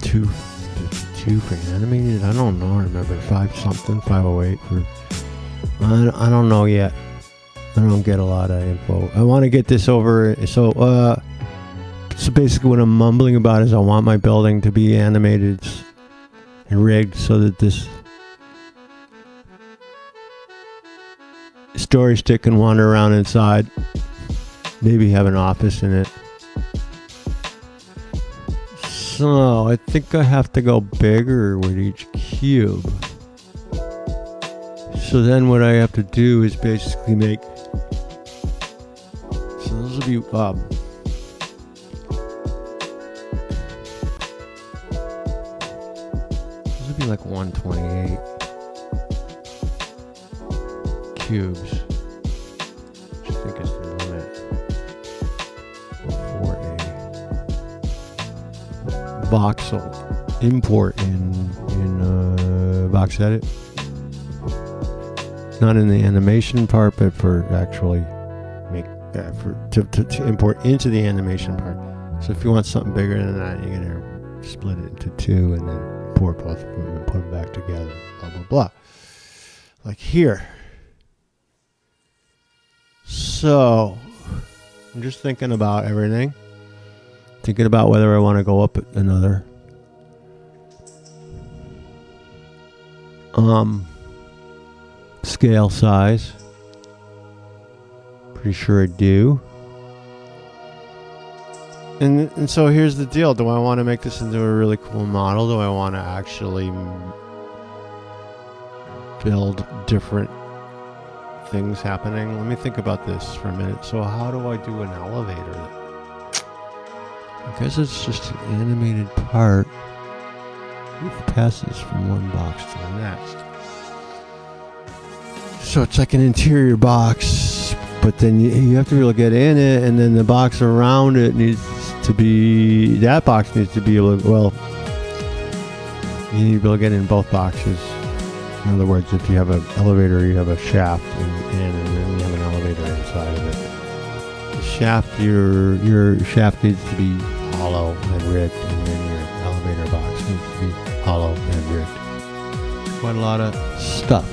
252 for animated. I don't know. I remember 508 for. I don't know yet. I don't get a lot of info. I want to get this over. So basically what I'm mumbling about is I want my building to be animated and rigged so that this story stick can wander around inside. Maybe have an office in it. So I think I have to go bigger with each cube. So then what I have to do is basically make, so those will be like 128 cubes, which I think is the limit for a voxel import in VoxEdit. not in the animation part, but for actually to import into the animation part. So if you want something bigger than that, you're gonna split it into two and then import both of them and put them back together. Blah blah blah. Like here. So I'm just thinking about everything. Thinking about whether I want to go up another scale size. Pretty sure I do. And so here's the deal. Do I want to make this into a really cool model? Do I want to actually build different things happening? Let me think about this for a minute. So how do I do an elevator? I guess it's just an animated part. It passes from one box to the next. So it's like an interior box, but then you have to be able to get in it, and then the box around it needs to be, that box needs to be able to, well, you need to be able to get in both boxes. In other words, if you have an elevator, you have a shaft and then you have an elevator inside of it. The shaft, your shaft needs to be hollow and rigged, and then your elevator box needs to be hollow and rigged. Quite a lot of stuff.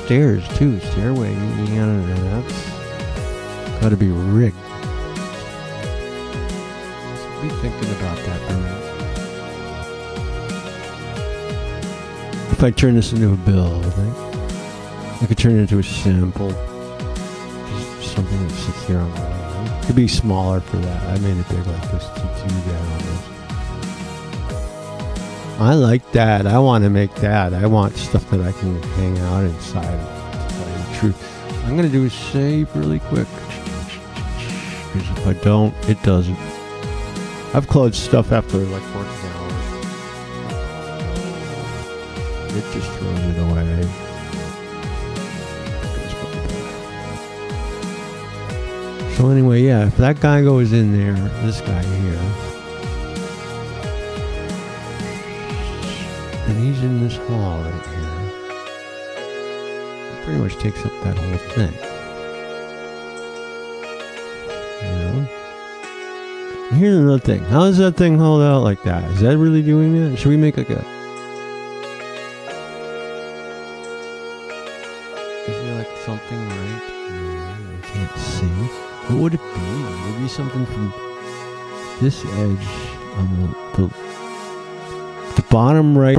Stairs too, stairway, that's got to be rigged. Let's be thinking about that for a minute. If I turn this into a building, I could turn it into a simple, just something that sits there on the land. It could be smaller for that. I made it big like this to do that on this. I like that. I want to make that. I want stuff that I can hang out inside. True. I'm going to do a save really quick. Because if I don't, it doesn't. I've closed stuff after like 14 hours. It just throws it away. So anyway, yeah, if that guy goes in there, this guy here, and he's in this hall right here, it pretty much takes up that whole thing. You know? And here's another thing. How does that thing hold out like that? Is that really doing that? Should we make like a... Is there like something right here I can't see? What would it be? Would it be something from this edge on the bottom right?